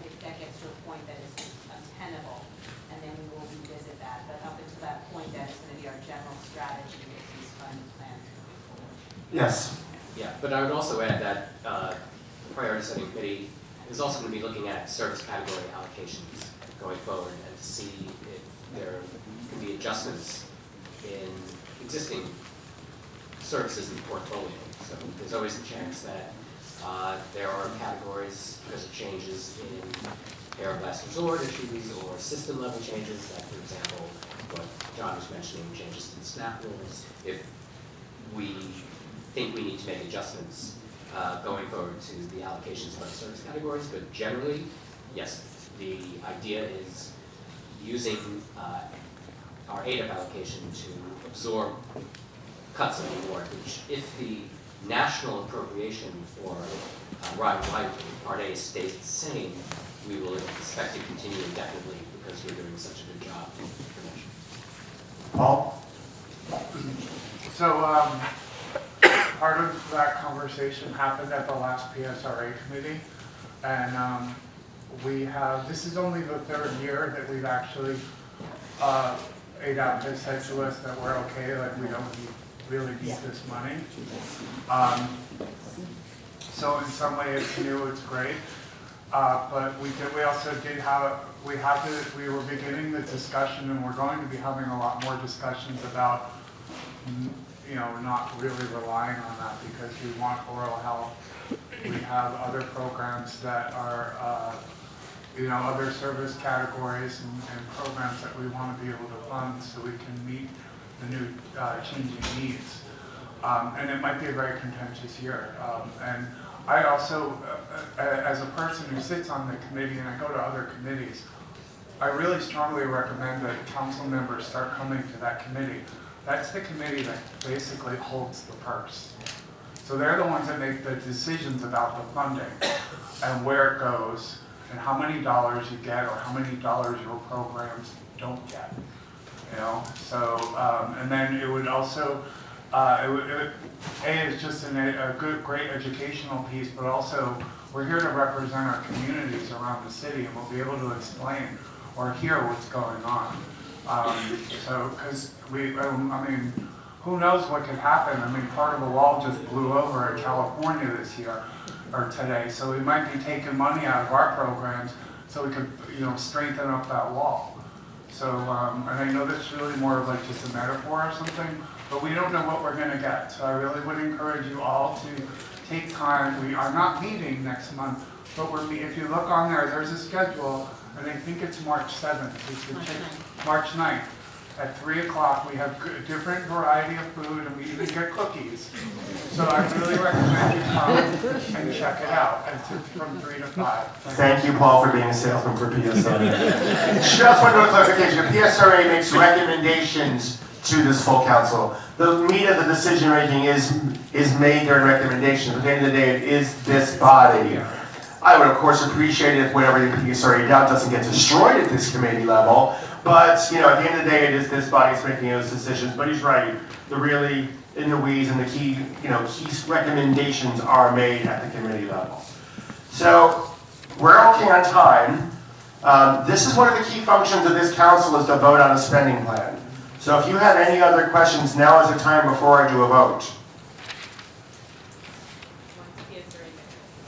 if that gets to a point that is untenable, and then we will revisit that. But up until that point, that is going to be our general strategy with these funding plans moving forward. Yes. Yeah, but I would also add that the priority setting committee is also going to be looking at service category allocations going forward and to see if there can be adjustments in existing services in the portfolio. So there's always a chance that there are categories because of changes in care of last resort issues or system level changes, like for example, what John was mentioning, changes to the SNAP rules. If we think we need to make adjustments going forward to the allocations of our service categories, but generally, yes, the idea is using our ADAP allocation to absorb cuts of the award, which if the national appropriation for Ride and Light Part A stays the same, we will expect to continue indefinitely because we're doing such a good job with prevention. Paul? So part of that conversation happened at the last PSRA committee, and this is only the third year that we've actually, ADAP has said to us that we're okay, like we don't really need this money. So in some way it's new, it's great. But we were beginning the discussion, and we're going to be having a lot more discussions about, not really relying on that because we want oral health. We have other programs that are, other service categories and programs that we want to be able to fund so we can meet the new changing needs. And it might be a very contentious year. And I also, as a person who sits on the committee and I go to other committees, I really strongly recommend that council members start coming to that committee. That's the committee that basically holds the purse. So they're the ones that make the decisions about the funding and where it goes and how many dollars you get or how many dollars your programs don't get. So, and then it would also, it's just a great educational piece, but also we're here to represent our communities around the city, and we'll be able to explain or hear what's going on. So, because who knows what could happen? I mean, part of the wall just blew over in California this year, or today, so we might be taking money out of our programs so we could, strengthen up that wall. So, and I know this is really more of like just a metaphor or something, but we don't know what we're gonna get. So I really would encourage you all to take time. We are not meeting next month, but if you look on there, there's a schedule, and I think it's March 7th, March 9th. At 3 o'clock, we have a different variety of food, and we even get cookies. So I really recommend you come and check it out. It's from 3 to 5. Thank you, Paul, for being a salesman for PSRA. Just one more clarification. The PSRA makes recommendations to this full council. The meat of the decision making is made during recommendations. At the end of the day, it is this body. I would, of course, appreciate it if whatever the PSRA does doesn't get destroyed at this committee level. But, at the end of the day, it is this body's making those decisions. But he's right. The really in the weeds and the key, key recommendations are made at the committee level. So we're okay on time. This is one of the key functions of this council is to vote on a spending plan. So if you have any other questions, now is the time before I do a vote.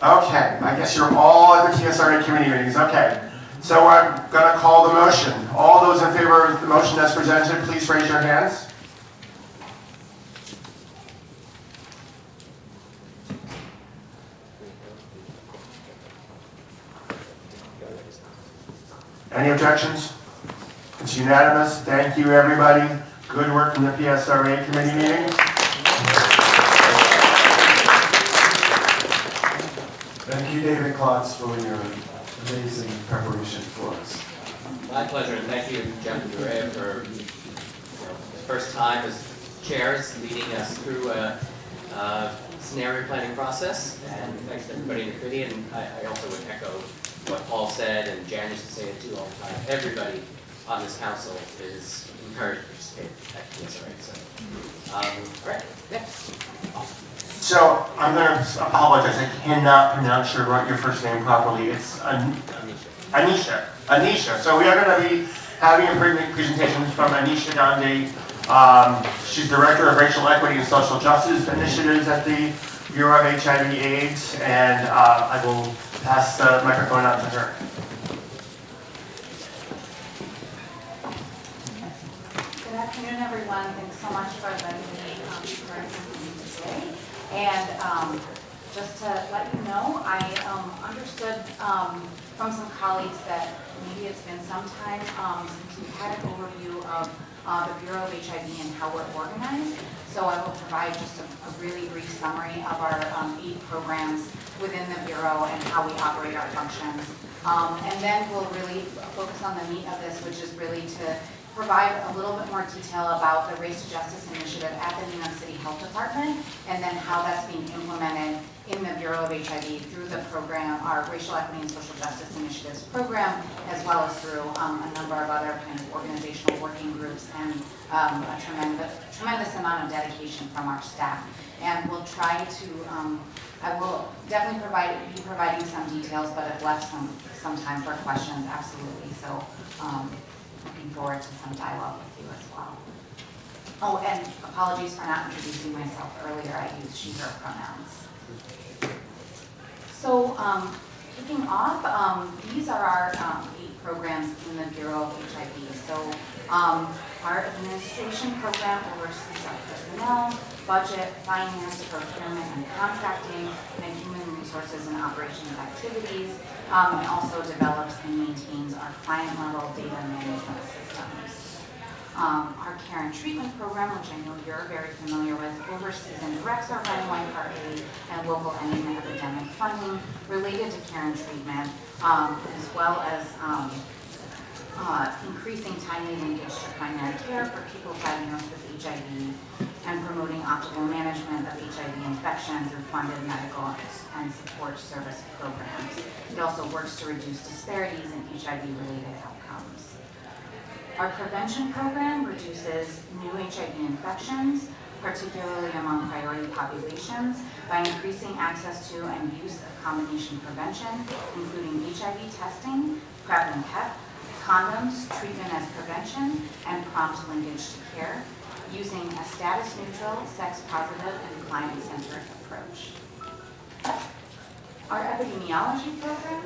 Okay, I guess you're all at the PSRA committee meetings. Okay. So I'm going to call the motion. All those in favor of the motion as presented, please raise your hands. Any objections? It's unanimous. Thank you, everybody. Good work from the PSRA committee meeting. Thank you, David Klotz, for your amazing preparation for us. My pleasure, and thank you, Jeff and Drea, for the first time as chairs leading us through a scenario planning process. And thanks to everybody in the committee. And I also would echo what Paul said, and Jan used to say it too all the time. Everybody on this council is encouraged to participate at PSRA. So, all right, next. So I'm going to apologize. I cannot pronounce your first name properly. It's Anisha. Anisha. So we are going to be having a presentation from Anisha Gandhi. She's Director of Racial Equity and Social Justice Initiatives at the Bureau of HIV/AIDS, and I will pass the microphone on to her. Good afternoon, everyone. Thanks so much for letting me for attending today. And just to let you know, I understood from some colleagues that maybe it's been some time since we've had an overview of the Bureau of HIV and how we're organized. So I will provide just a really brief summary of our 8 programs within the Bureau and how we operate our functions. And then we'll really focus on the meat of this, which is really to provide a little bit more detail about the Race to Justice Initiative at the New York City Health Department, and then how that's being implemented in the Bureau of HIV through the program, our Racial Equity and Social Justice Initiatives program, as well as through a number of other kind of organizational working groups and a tremendous amount of dedication from our staff. And we'll try to, I will definitely be providing some details, but I've left some time for questions, absolutely. So looking forward to some dialogue with you as well. Oh, and apologies for not introducing myself earlier. I use she, her pronouns. So kicking off, these are our 8 programs in the Bureau of HIV. So our administration program oversees our personnel, budget, finance, procurement, and contracting, and human resources and operations activities. It also develops and maintains our client-level data management systems. Our care and treatment program, which I know you're very familiar with, oversees and directs our 911 Part 8 and local and epidemic funding related to care and treatment, as well as increasing timely linkage to primary care for people diagnosed with HIV and promoting optimal management of HIV infection through funded medical and support service programs. It also works to reduce disparities in HIV-related outcomes. Our prevention program reduces new HIV infections, particularly among priority populations, by increasing access to and use of combination prevention, including HIV testing, PrEP and PEP, condoms, treatment as prevention, and prompt linkage to care. using a status-neutral, sex-positive, and client-centered approach. Our epidemiology program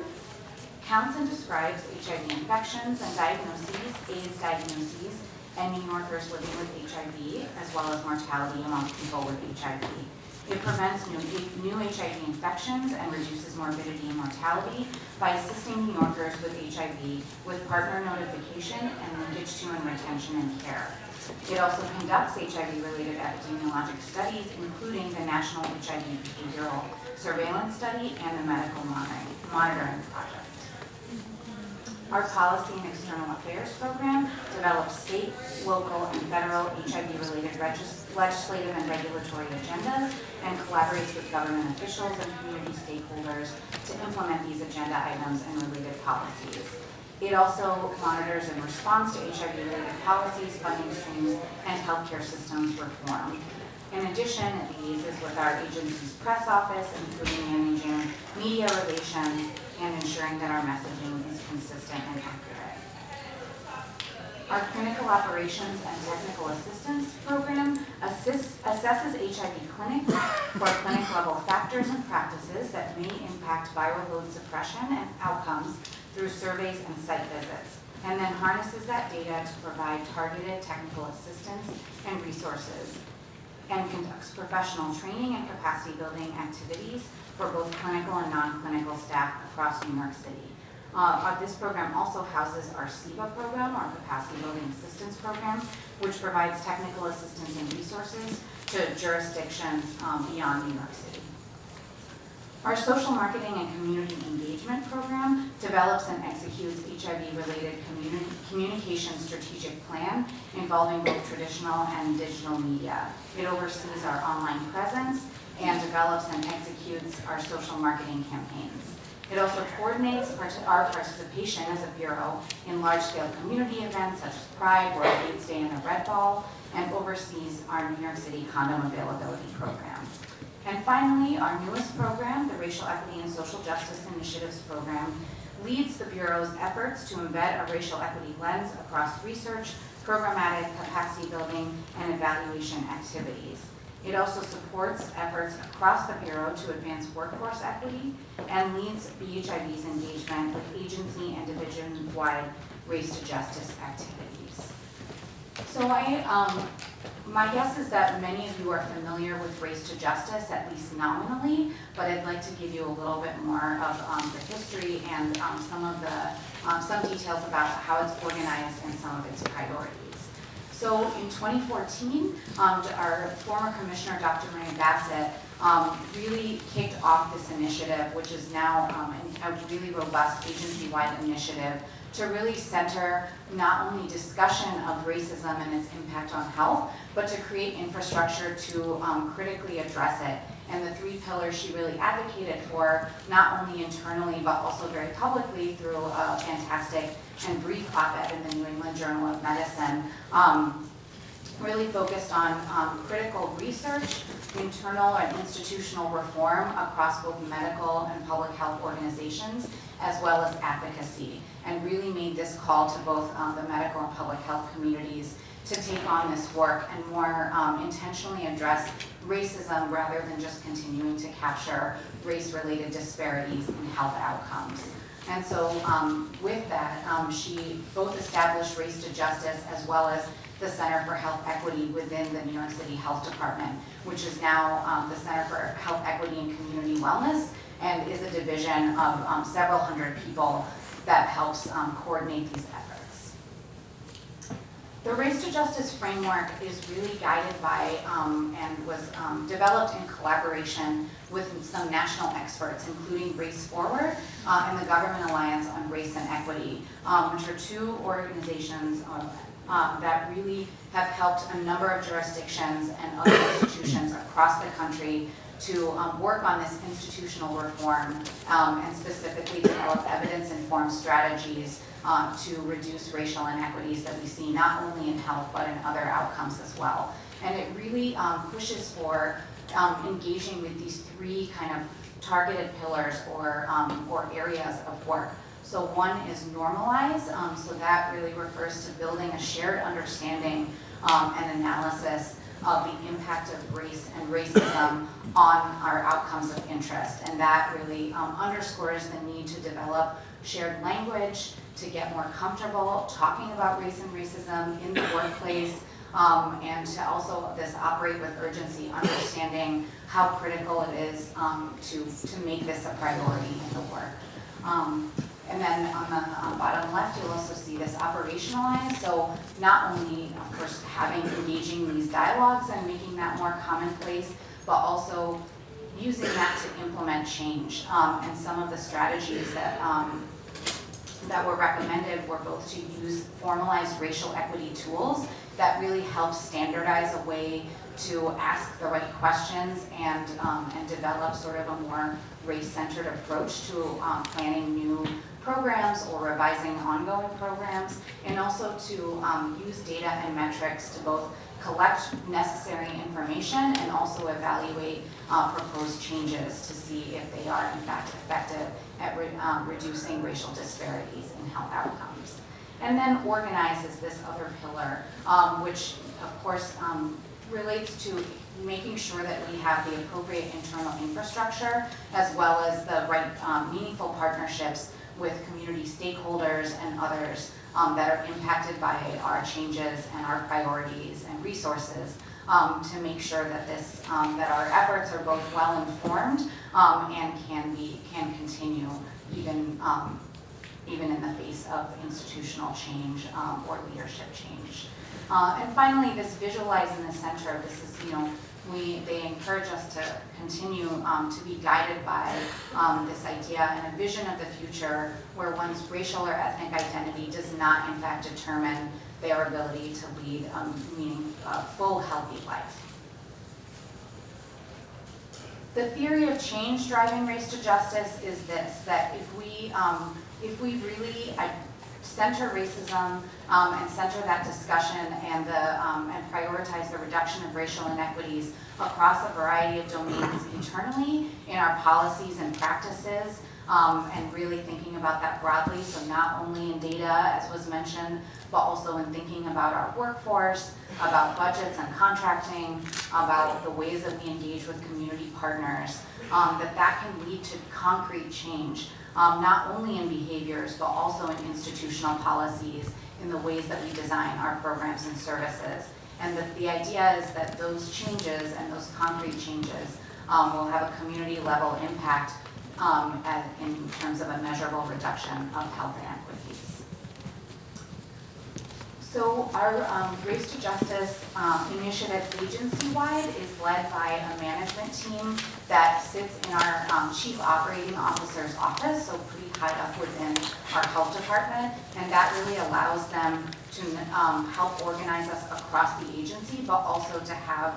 counts and describes HIV infections and diagnoses, AIDS diagnoses, and New Yorkers living with HIV, as well as mortality among people with HIV. It prevents new HIV infections and reduces morbidity and mortality by assisting New Yorkers with HIV with partner notification and linkage to and retention and care. It also conducts HIV-related epidemiologic studies, including the National HIV Behavioral Surveillance Study and the Medical Monitoring Project. Our Policy and External Affairs program develops state, local, and federal HIV-related legislative and regulatory agendas and collaborates with government officials and community stakeholders to implement these agenda items and related policies. It also monitors and responds to HIV-related policies, funding streams, and healthcare systems reform. In addition, it liaises with our agency's press office, including managing media relations and ensuring that our messaging is consistent and accurate. Our Clinical Operations and Technical Assistance Program assesses HIV clinics for clinic-level factors and practices that may impact viral load suppression and outcomes through surveys and site visits, and then harnesses that data to provide targeted technical assistance and resources, and conducts professional training and capacity building activities for both clinical and non-clinical staff across New York City. This program also houses our SEBA program, our Capacity Building Assistance Program, which provides technical assistance and resources to jurisdictions beyond New York City. Our Social Marketing and Community Engagement Program develops and executes HIV-related communication strategic plan involving both traditional and digital media. It oversees our online presence and develops and executes our social marketing campaigns. It also coordinates our participation as a bureau in large-scale community events such as Pride, World AIDS Day, and the Red Ball, and oversees our New York City condom availability program. And finally, our newest program, the Racial Equity and Social Justice Initiatives Program, leads the Bureau's efforts to embed a racial equity lens across research, programmatic, capacity building, and evaluation activities. It also supports efforts across the Bureau to advance workforce equity and leads BHIV's engagement with agency and division-wide race to justice activities. So my guess is that many of you are familiar with race to justice, at least nominally, but I'd like to give you a little bit more of the history and some details about how it's organized and some of its priorities. So in 2014, our former commissioner, Dr. Maria Bassett, really kicked off this initiative, which is now a really robust agency-wide initiative to really center not only discussion of racism and its impact on health, but to create infrastructure to critically address it. And the three pillars she really advocated for, not only internally, but also very publicly through a fantastic and brief op-ed in the New England Journal of Medicine, really focused on critical research, internal and institutional reform across both medical and public health organizations, as well as advocacy, and really made this call to both the medical and public health communities to take on this work and more intentionally address racism rather than just continuing to capture race-related disparities in health outcomes. And so with that, she both established Race to Justice as well as the Center for Health Equity within the New York City Health Department, which is now the Center for Health Equity and Community Wellness, and is a division of several hundred people that helps coordinate these efforts. The Race to Justice framework is really guided by and was developed in collaboration with some national experts, including Race Forward and the Government Alliance on Race and Equity, which are two organizations that really have helped a number of jurisdictions and other institutions across the country to work on this institutional reform and specifically develop evidence-informed strategies to reduce racial inequities that we see not only in health but in other outcomes as well. And it really pushes for engaging with these three kind of targeted pillars or areas of work. So one is normalize, so that really refers to building a shared understanding and analysis of the impact of race and racism on our outcomes of interest. And that really underscores the need to develop shared language, to get more comfortable talking about race and racism in the workplace, and to also this operate with urgency, understanding how critical it is to make this a priority in the work. And then on the bottom left, you'll also see this operationalize. So not only, of course, engaging these dialogues and making that more commonplace, but also using that to implement change. And some of the strategies that were recommended were both to use formalized racial equity tools that really help standardize a way to ask the right questions and develop sort of a more race-centered approach to planning new programs or revising ongoing programs, and also to use data and metrics to both collect necessary information and also evaluate proposed changes to see if they are in fact effective at reducing racial disparities in health outcomes. And then organize is this other pillar, which of course relates to making sure that we have the appropriate internal infrastructure as well as the right meaningful partnerships with community stakeholders and others that are impacted by our changes and our priorities and resources to make sure that that our efforts are both well informed and can continue even in the face of institutional change or leadership change. And finally, this visualize in the center. This is, they encourage us to continue to be guided by this idea and a vision of the future where one's racial or ethnic identity does not, in fact, determine their ability to lead a full, healthy life. The theory of change driving race to justice is this: that if we really center racism and center that discussion and prioritize the reduction of racial inequities across a variety of domains internally in our policies and practices, and really thinking about that broadly, so not only in data, as was mentioned, but also in thinking about our workforce, about budgets and contracting, about the ways that we engage with community partners, that can lead to concrete change. Not only in behaviors, but also in institutional policies, in the ways that we design our programs and services. And the idea is that those changes and those concrete changes will have a community level impact in terms of a measurable reduction of health inequities. So our Race to Justice initiative agency-wide is led by a management team that sits in our Chief Operating Officer's office, so pretty high up within our health department, and that really allows them to help organize us across the agency, but also to have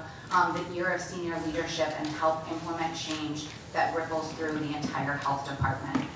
the ear of senior leadership and help implement change that ripples through the entire health department.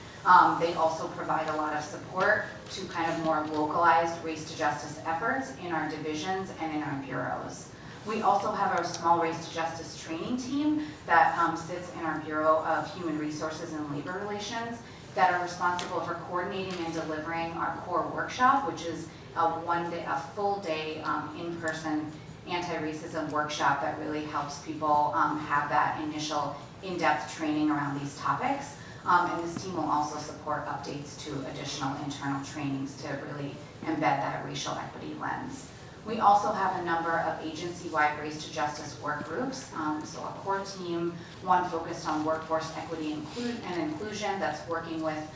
They also provide a lot of support to kind of more localized race to justice efforts in our divisions and in our bureaus. We also have a small race to justice training team that sits in our Bureau of Human Resources and Labor Relations that are responsible for coordinating and delivering our core workshop, which is a full day in-person anti-racism workshop that really helps people have that initial in-depth training around these topics. And this team will also support updates to additional internal trainings to really embed that racial equity lens. We also have a number of agency-wide race to justice work groups. So a core team, one focused on workforce equity and inclusion that's working with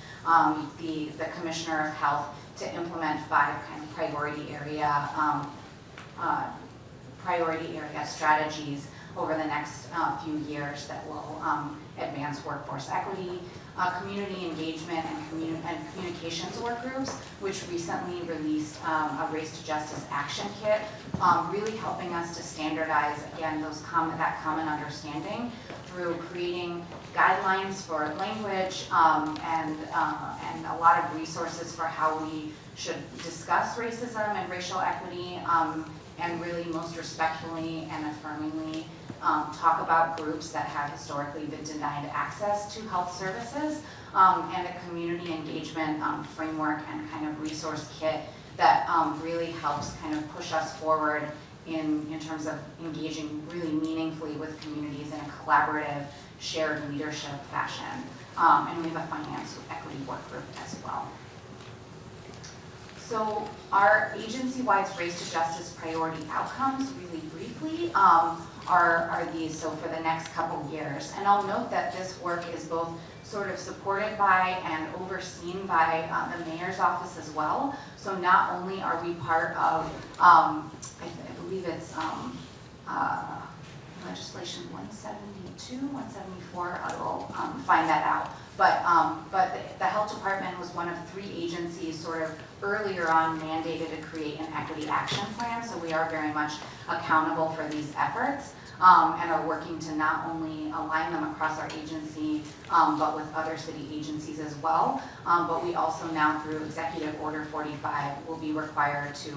the Commissioner of Health to implement 5 kind of priority area strategies over the next few years that will advance workforce equity. Community engagement and communications work groups, which recently released a Race to Justice action kit, really helping us to standardize, again, that common understanding through creating guidelines for language and a lot of resources for how we should discuss racism and racial equity and really most respectfully and affirmingly talk about groups that have historically been denied access to health services, and a community engagement framework and kind of resource kit that really helps kind of push us forward in terms of engaging really meaningfully with communities in a collaborative, shared leadership fashion. And we have a finance equity work group as well. So our agency-wide race to justice priority outcomes, really briefly, are these, so for the next couple years. And I'll note that this work is both sort of supported by and overseen by the mayor's office as well. So not only are we part of, I believe it's legislation 172, 174, I will find that out. But the health department was one of 3 agencies sort of earlier on mandated to create an equity action plan. So we are very much accountable for these efforts and are working to not only align them across our agency, but with other city agencies as well. But we also now, through Executive Order 45, will be required to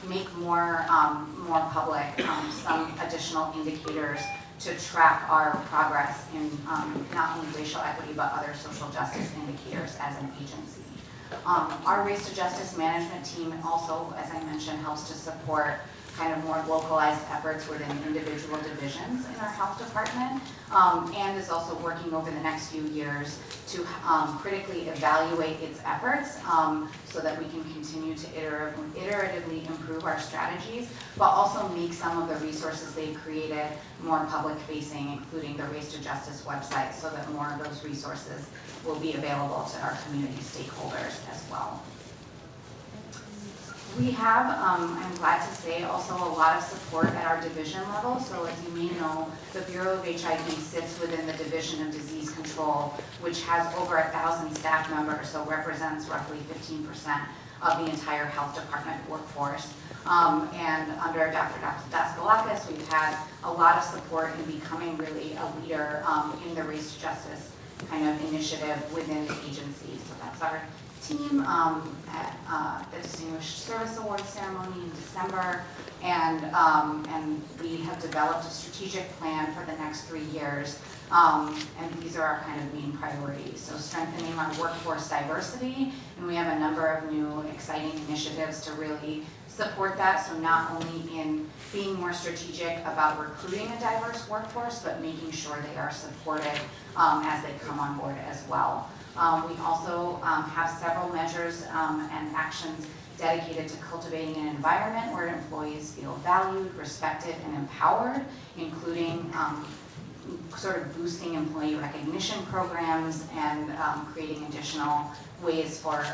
make more public some additional indicators to track our progress in not only racial equity, but other social justice indicators as an agency. Our race to justice management team also, as I mentioned, helps to support kind of more localized efforts within individual divisions in our health department, and is also working over the next few years to critically evaluate its efforts so that we can continue to iteratively improve our strategies, but also make some of the resources they've created more public facing, including the Race to Justice website, so that more of those resources will be available to our community stakeholders as well. We have, I'm glad to say, also a lot of support at our division level. So as you may know, the Bureau of HIV sits within the Division of Disease Control, which has over 1,000 staff members, so represents roughly 15% of the entire health department workforce. And under Dr. Daskalakis, we've had a lot of support in becoming really a leader in the Race to Justice kind of initiative within the agency. So that's our team at the Distinguished Service Awards ceremony in December, and we have developed a strategic plan for the next 3 years, and these are our kind of main priorities. So strengthening our workforce diversity, and we have a number of new exciting initiatives to really support that, so not only in being more strategic about recruiting a diverse workforce, but making sure they are supported as they come on board as well. We also have several measures and actions dedicated to cultivating an environment where employees feel valued, respected, and empowered, including sort of boosting employee recognition programs and creating additional ways for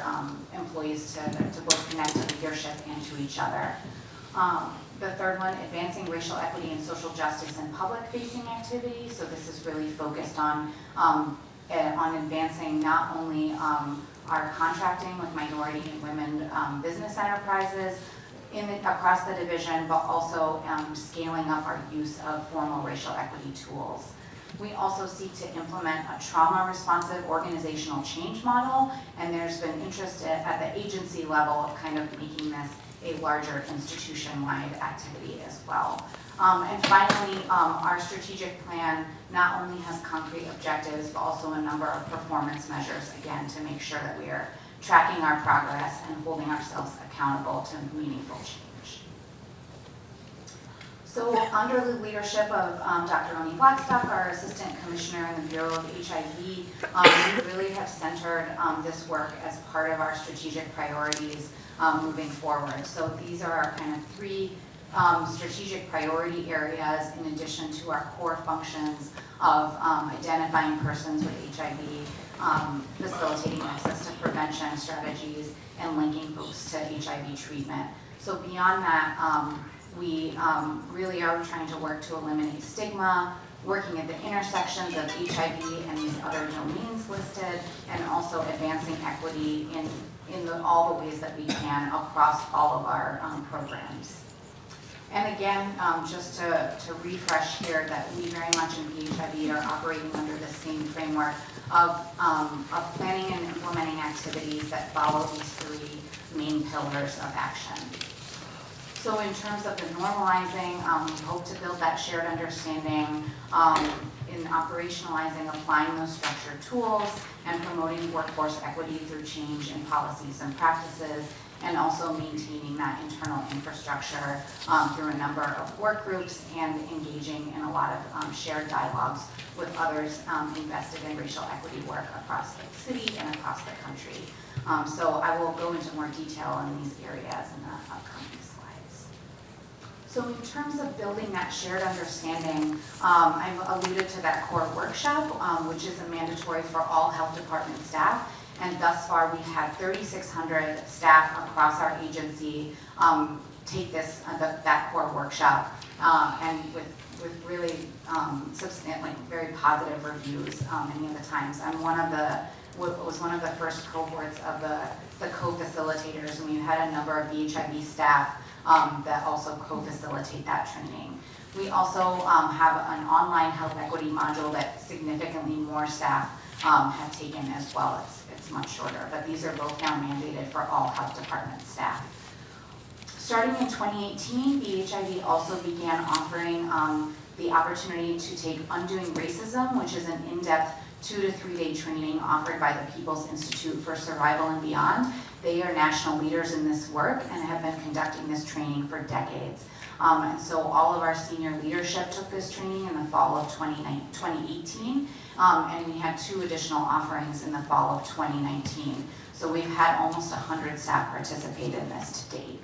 employees to both connect to leadership and to each other. The third one, advancing racial equity and social justice in public-facing activities. So this is really focused on advancing not only our contracting with minority and women business enterprises across the division, but also scaling up our use of formal racial equity tools. We also seek to implement a trauma-responsive organizational change model, and there's been interest at the agency level of kind of making this a larger institution-wide activity as well. And finally, our strategic plan not only has concrete objectives, but also a number of performance measures, again, to make sure that we are tracking our progress and holding ourselves accountable to meaningful change. So under the leadership of Dr. Oni Blackstock, our Assistant Commissioner in the Bureau of HIV, we really have centered this work as part of our strategic priorities moving forward. So these are our kind of 3 strategic priority areas in addition to our core functions of identifying persons with HIV, facilitating access to prevention strategies, and linking folks to HIV treatment. So beyond that, we really are trying to work to eliminate stigma, working at the intersections of HIV and these other domains listed, and also advancing equity in all the ways that we can across all of our programs. And again, just to refresh here that we very much in PHIV are operating under the same framework of planning and implementing activities that follow these 3 main pillars of action. So in terms of the normalizing, we hope to build that shared understanding in operationalizing, applying those structured tools, and promoting workforce equity through change in policies and practices, and also maintaining that internal infrastructure through a number of work groups and engaging in a lot of shared dialogues with others invested in racial equity work across the city and across the country. So I will go into more detail in these areas in the upcoming slides. So in terms of building that shared understanding, I've alluded to that core workshop, which is a mandatory for all health department staff. And thus far, we've had 3,600 staff across our agency take this that core workshop, and with really substantially very positive reviews many of the times. I'm was one of the first cohorts of the co-facilitators, and we had a number of VHIB staff that also co-facilitate that training. We also have an online health equity module that significantly more staff have taken as well. It's much shorter, but these are both now mandated for all health department staff. Starting in 2018, VHIB also began offering the opportunity to take Undoing Racism, which is an in-depth 2 to 3 day training offered by the People's Institute for Survival and Beyond. They are national leaders in this work and have been conducting this training for decades. And so all of our senior leadership took this training in the fall of 2018, and we had 2 additional offerings in the fall of 2019. So we've had almost 100 staff participate in this to date.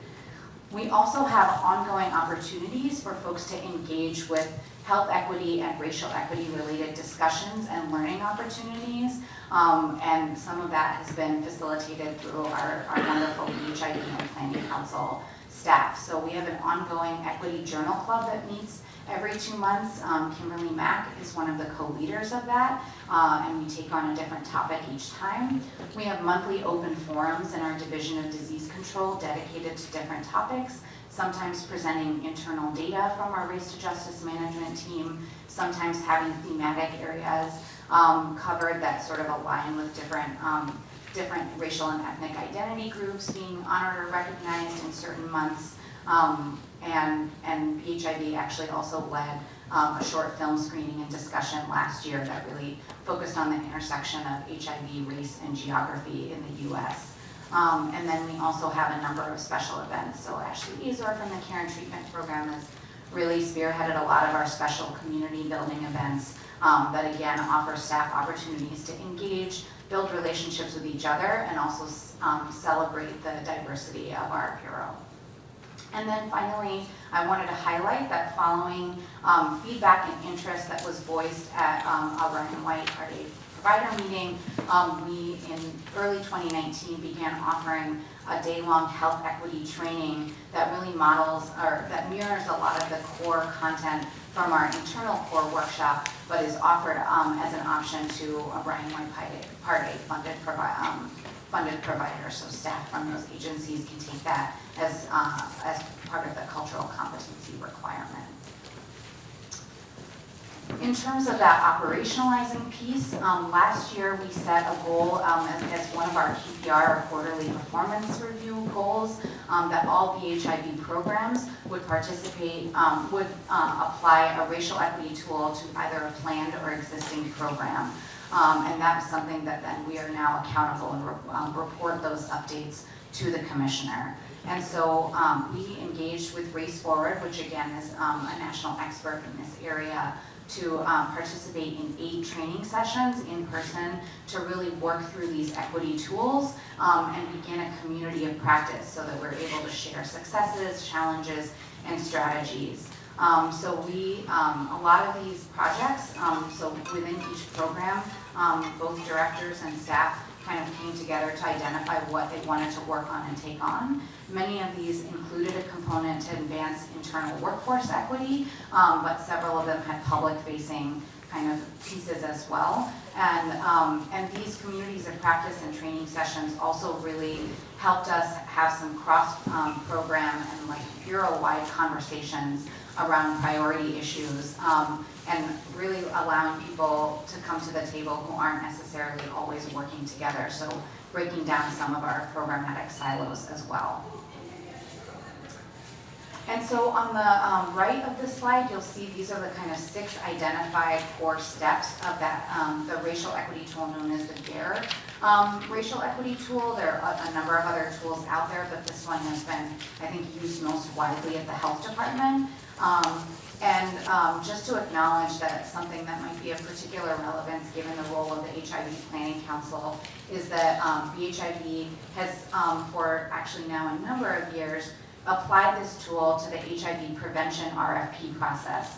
We also have ongoing opportunities for folks to engage with health equity and racial equity related discussions and learning opportunities. And some of that has been facilitated through our wonderful VHIB and Planning Council staff. So we have an ongoing equity journal club that meets every 2 months. Kimberly Mack is one of the co-leaders of that, and we take on a different topic each time. We have monthly open forums in our Division of Disease Control dedicated to different topics, sometimes presenting internal data from our Race to Justice Management team, sometimes having thematic areas covered that sort of align with different racial and ethnic identity groups being honored or recognized in certain months. And VHIB actually also led a short film screening and discussion last year that really focused on the intersection of HIV, race, and geography in the US. And then we also have a number of special events. So Ashley Ezor from the Care and Treatment Program has really spearheaded a lot of our special community building events that again offer staff opportunities to engage, build relationships with each other, and also celebrate the diversity of our bureau. And then finally, I wanted to highlight that following feedback and interest that was voiced at a Ryan White Part A provider meeting, we in early 2019 began offering a day-long health equity training that really models, or that mirrors a lot of the core content from our internal core workshop, but is offered as an option to a Ryan White Part A funded provider, so staff from those agencies can take that as part of the cultural competency requirement. In terms of that operationalizing piece, last year we set a goal as one of our QPR, or quarterly performance review goals, that all VHIB programs would participate, would apply a racial equity tool to either a planned or existing program. And that was something that then we are now accountable and report those updates to the commissioner. And so we engaged with Race Forward, which again is a national expert in this area, to participate in 8 training sessions in person to really work through these equity tools and begin a community of practice so that we're able to share successes, challenges, and strategies. So a lot of these projects, so within each program, both directors and staff kind of came together to identify what they wanted to work on and take on. Many of these included a component to advance internal workforce equity, but several of them had public-facing kind of pieces as well. And these communities of practice and training sessions also really helped us have some cross-program and like bureau-wide conversations around priority issues, and really allowing people to come to the table who aren't necessarily always working together. So breaking down some of our programmatic silos as well. And so on the right of this slide, you'll see these are the kind of 6 identified core steps of that, the racial equity tool known as the GARE racial equity tool. There are a number of other tools out there, but this one has been, I think, used most widely at the health department. Just to acknowledge that something that might be of particular relevance given the role of the HIV Planning Council is that BHIV has, for actually now a number of years, applied this tool to the HIV prevention RFP process,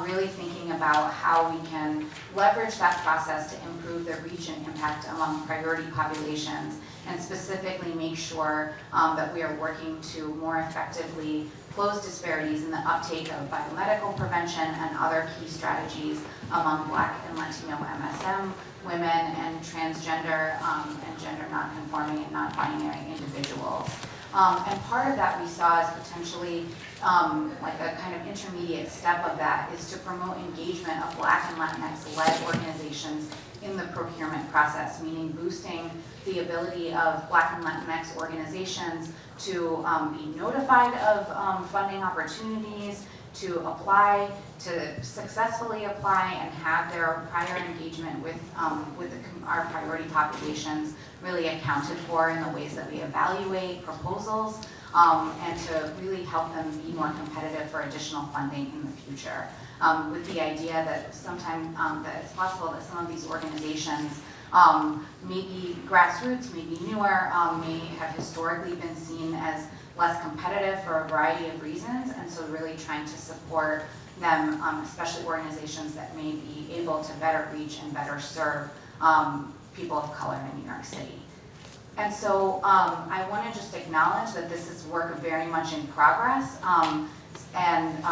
really thinking about how we can leverage that process to improve the reach and impact among priority populations, and specifically make sure that we are working to more effectively close disparities in the uptake of biomedical prevention and other key strategies among Black and Latino MSM women and transgender and gender nonconforming and non-binary individuals. And part of that we saw as potentially like a kind of intermediate step of that is to promote engagement of Black and Latinx-led organizations in the procurement process, meaning boosting the ability of Black and Latinx organizations to be notified of funding opportunities, to apply, to successfully apply, and have their prior engagement with our priority populations really accounted for in the ways that we evaluate proposals, and to really help them be more competitive for additional funding in the future. With the idea that sometime that it's possible that some of these organizations maybe grassroots, maybe newer, may have historically been seen as less competitive for a variety of reasons, and so really trying to support them, especially organizations that may be able to better reach and better serve people of color in New York City. And so I want to just acknowledge that this is work very much in progress, and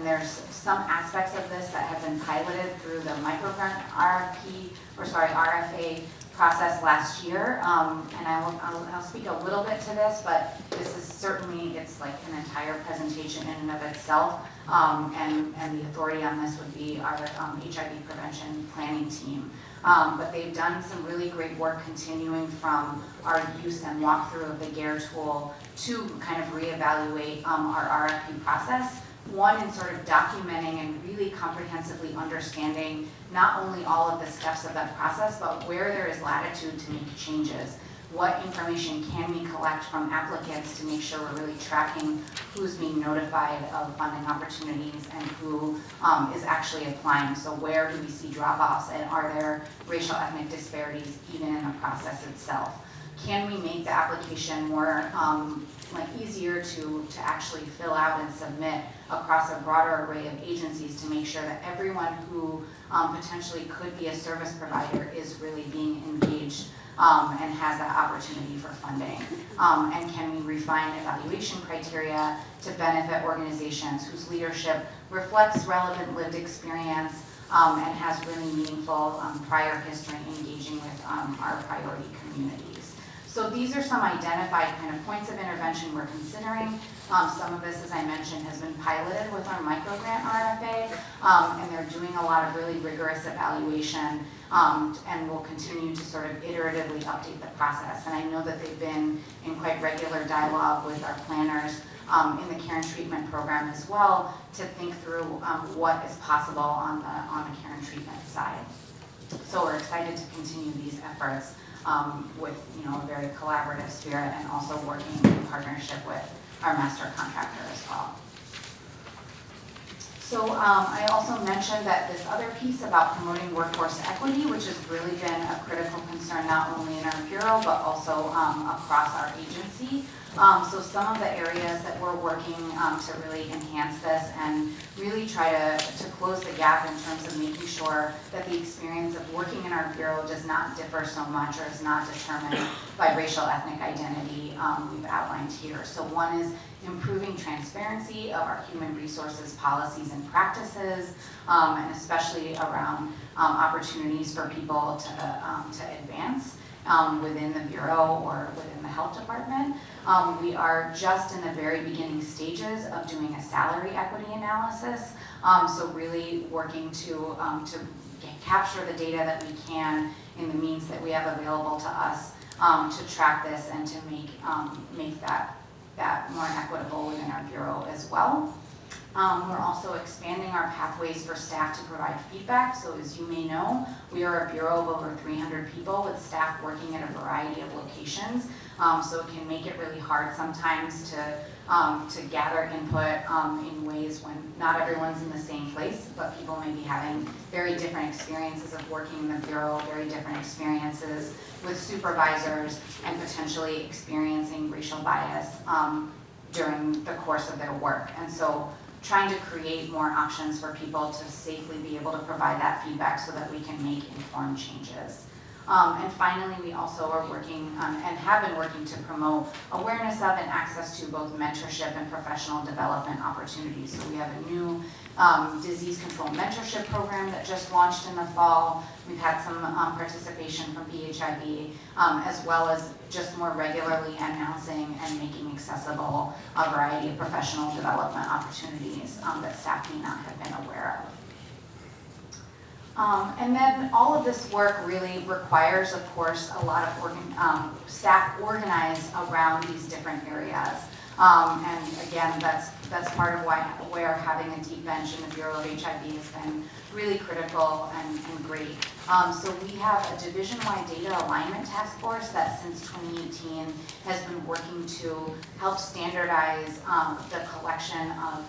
there's some aspects of this that have been piloted through the microgrant RFA process last year, and I'll speak a little bit to this, but this is certainly, it's like an entire presentation in and of itself, and the authority on this would be our HIV prevention planning team. But they've done some really great work continuing from our use and walkthrough of the GARE tool to kind of reevaluate our RFP process. One, in sort of documenting and really comprehensively understanding not only all of the steps of that process, but where there is latitude to make changes. What information can we collect from applicants to make sure we're really tracking who's being notified of funding opportunities and who is actually applying? So where do we see drop-offs, and are there racial ethnic disparities even in the process itself? Can we make the application more easier to actually fill out and submit across a broader array of agencies to make sure that everyone who potentially could be a service provider is really being engaged and has that opportunity for funding? And can we refine evaluation criteria to benefit organizations whose leadership reflects relevant lived experience and has really meaningful prior history engaging with our priority communities? So these are some identified kind of points of intervention we're considering. Some of this, as I mentioned, has been piloted with our microgrant RFA, and they're doing a lot of really rigorous evaluation, and will continue to sort of iteratively update the process. And I know that they've been in quite regular dialogue with our planners in the care and treatment program as well to think through what is possible on the care and treatment side. So we're excited to continue these efforts with a very collaborative spirit, and also working in partnership with our master contractor as well. So I also mentioned that this other piece about promoting workforce equity, which has really been a critical concern not only in our bureau but also across our agency. So some of the areas that we're working to really enhance this and really try to close the gap in terms of making sure that the experience of working in our bureau does not differ so much or is not determined by racial ethnic identity, we've outlined here. So one is improving transparency of our human resources policies and practices, and especially around opportunities for people to advance within the bureau or within the health department. We are just in the very beginning stages of doing a salary equity analysis, so really working to capture the data that we can in the means that we have available to us to track this and to make that that more equitable within our bureau as well. We're also expanding our pathways for staff to provide feedback. So as you may know, we are a bureau of over 300 people with staff working at a variety of locations. So it can make it really hard sometimes to gather input in ways when not everyone's in the same place, but people may be having very different experiences of working in the bureau, very different experiences with supervisors, and potentially experiencing racial bias during the course of their work. And so trying to create more options for people to safely be able to provide that feedback so that we can make informed changes. And finally, we also are working and have been working to promote awareness of and access to both mentorship and professional development opportunities. So we have a new disease control mentorship program that just launched in the fall. We've had some participation from PHIB, as well as just more regularly announcing and making accessible a variety of professional development opportunities that staff may not have been aware of. And then all of this work really requires, of course, a lot of staff organized around these different areas. And again, that's part of where having a deep bench in the Bureau of HIV has been really critical and great. So we have a division-wide data alignment task force that since 2018 has been working to help standardize the collection of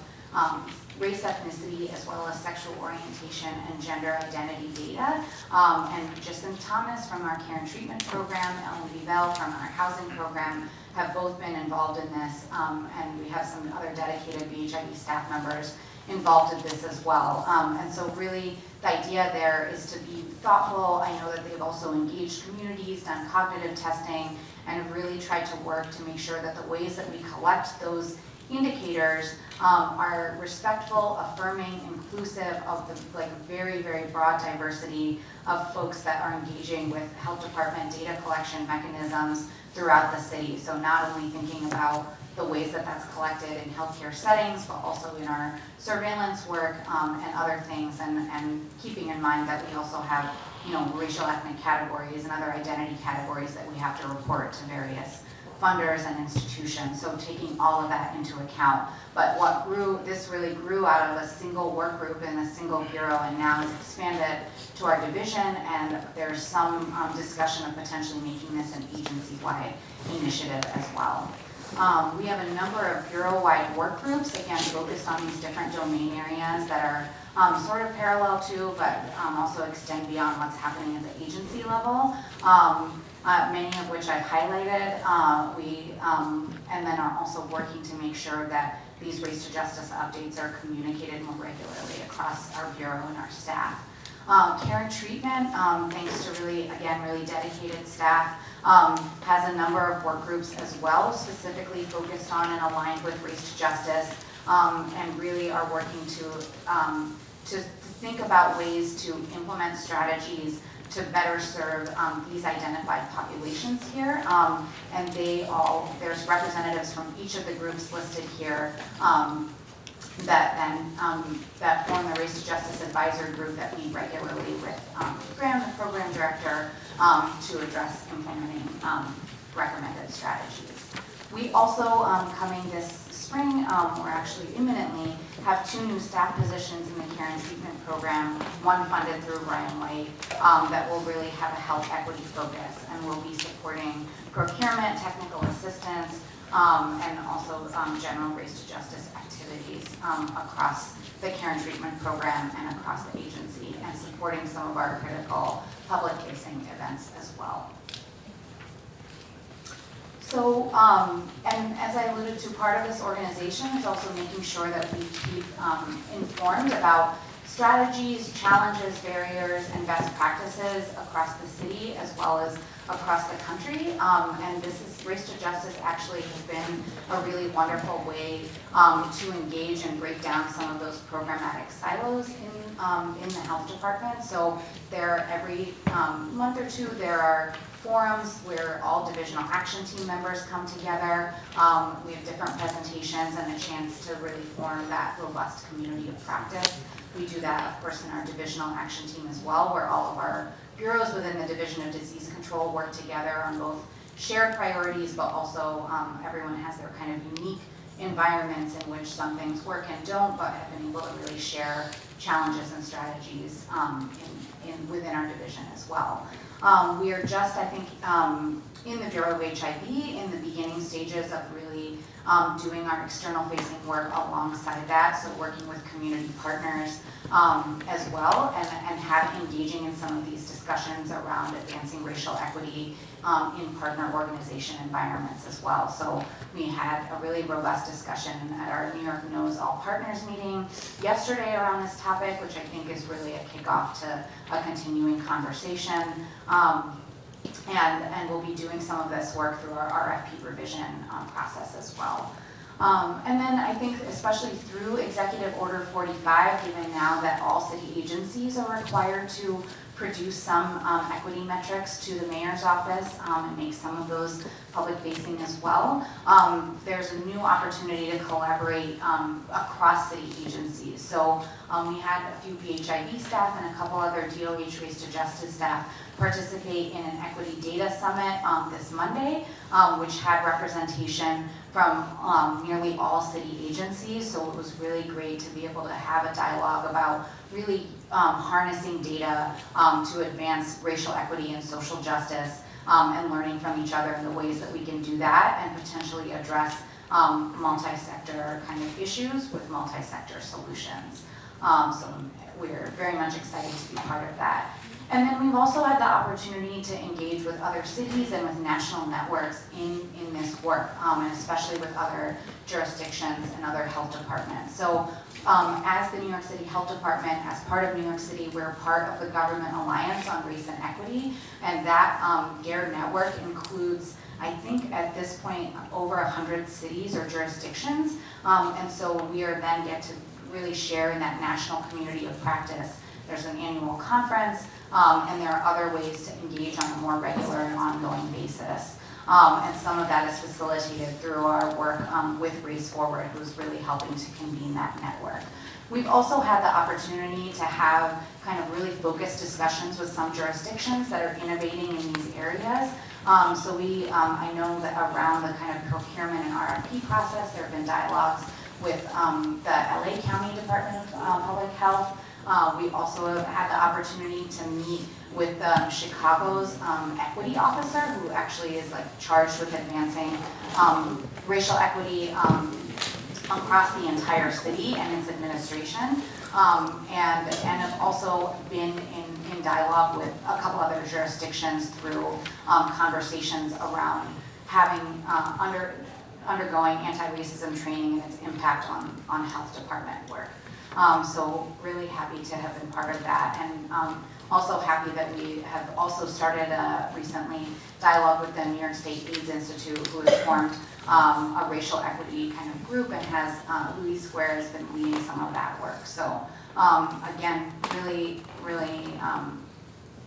race, ethnicity, as well as sexual orientation and gender identity data. And Jacinth Thomas from our care and treatment program, Ellen Bell from our housing program have both been involved in this, and we have some other dedicated BHIB staff members involved in this as well. And so really the idea there is to be thoughtful. I know that they've also engaged communities, done cognitive testing, and have really tried to work to make sure that the ways that we collect those indicators are respectful, affirming, inclusive of the very, very broad diversity of folks that are engaging with health department data collection mechanisms throughout the city. So not only thinking about the ways that that's collected in healthcare settings, but also in our surveillance work and other things, and keeping in mind that we also have, racial ethnic categories and other identity categories that we have to report to various funders and institutions, so taking all of that into account. But this really grew out of a single work group in a single bureau, and now has expanded to our division, and there's some discussion of potentially making this an agency-wide initiative as well. We have a number of bureau-wide work groups, again, focused on these different domain areas that are sort of parallel to, but also extend beyond what's happening at the agency level. Many of which I've highlighted, and then are also working to make sure that these race to justice updates are communicated more regularly across our bureau and our staff. Care and treatment, thanks to really dedicated staff, has a number of work groups as well, specifically focused on and aligned with race to justice, and really are working to think about ways to implement strategies to better serve these identified populations here. And there's representatives from each of the groups listed here that form the Race to Justice Advisory Group that meet regularly with Graham, the program director, to address implementing recommended strategies. We also, coming this spring, or actually imminently, have 2 new staff positions in the care and treatment program, one funded through Ryan White, that will really have a health equity focus, and will be supporting procurement, technical assistance, and also general race to justice activities across the care and treatment program and across the agency, and supporting some of our critical public-facing events as well. So, and as I alluded to, part of this organization is also making sure that we keep informed about strategies, challenges, barriers, and best practices across the city as well as across the country. And Race to Justice actually has been a really wonderful way to engage and break down some of those programmatic silos in the health department. So every month or 2, there are forums where all divisional action team members come together. We have different presentations and a chance to really form that robust community of practice. We do that, of course, in our divisional action team as well, where all of our bureaus within the Division of Disease Control work together on both shared priorities, but also everyone has their kind of unique environments in which some things work and don't, but have been able to really share challenges and strategies within our division as well. We are just, I think, in the Bureau of HIV in the beginning stages of really doing our external facing work alongside that, so working with community partners as well, and engaging in some of these discussions around advancing racial equity in partner organization environments as well. So we had a really robust discussion at our New York Knows All Partners meeting yesterday around this topic, which I think is really a kickoff to a continuing conversation. And we'll be doing some of this work through our RFP revision process as well. And then I think especially through Executive Order 45, given now that all city agencies are required to produce some equity metrics to the mayor's office and make some of those public facing as well. There's a new opportunity to collaborate across city agencies. So we had a few PHIB staff and a couple other DOH Race to Justice staff participate in an equity data summit this Monday, which had representation from nearly all city agencies. So it was really great to be able to have a dialogue about really harnessing data to advance racial equity and social justice and learning from each other in the ways that we can do that and potentially address multi-sector kind of issues with multi-sector solutions. So we're very much excited to be part of that. And then we've also had the opportunity to engage with other cities and with national networks in this work, and especially with other jurisdictions and other health departments. So as the New York City Health Department, as part of New York City, we're part of the Government Alliance on Race and Equity, and that GARE network includes, I think at this point, over 100 cities or jurisdictions, and so we are then get to really share in that national community of practice. There's an annual conference, and there are other ways to engage on a more regular and ongoing basis. And some of that is facilitated through our work with Race Forward, who's really helping to convene that network. We've also had the opportunity to have kind of really focused discussions with some jurisdictions that are innovating in these areas. So I know that around the kind of procurement and RFP process, there have been dialogues with the LA County Department of Public Health. We also have had the opportunity to meet with Chicago's equity officer, who actually is charged with advancing racial equity across the entire city and its administration, and have also been in dialogue with a couple other jurisdictions through conversations around having undergoing anti-racism training and its impact on health department work. So really happy to have been part of that, and also happy that we have also started recently dialogue with the New York State AIDS Institute, who has formed a racial equity kind of group, and has Louise Square has been leading some of that work. So again, really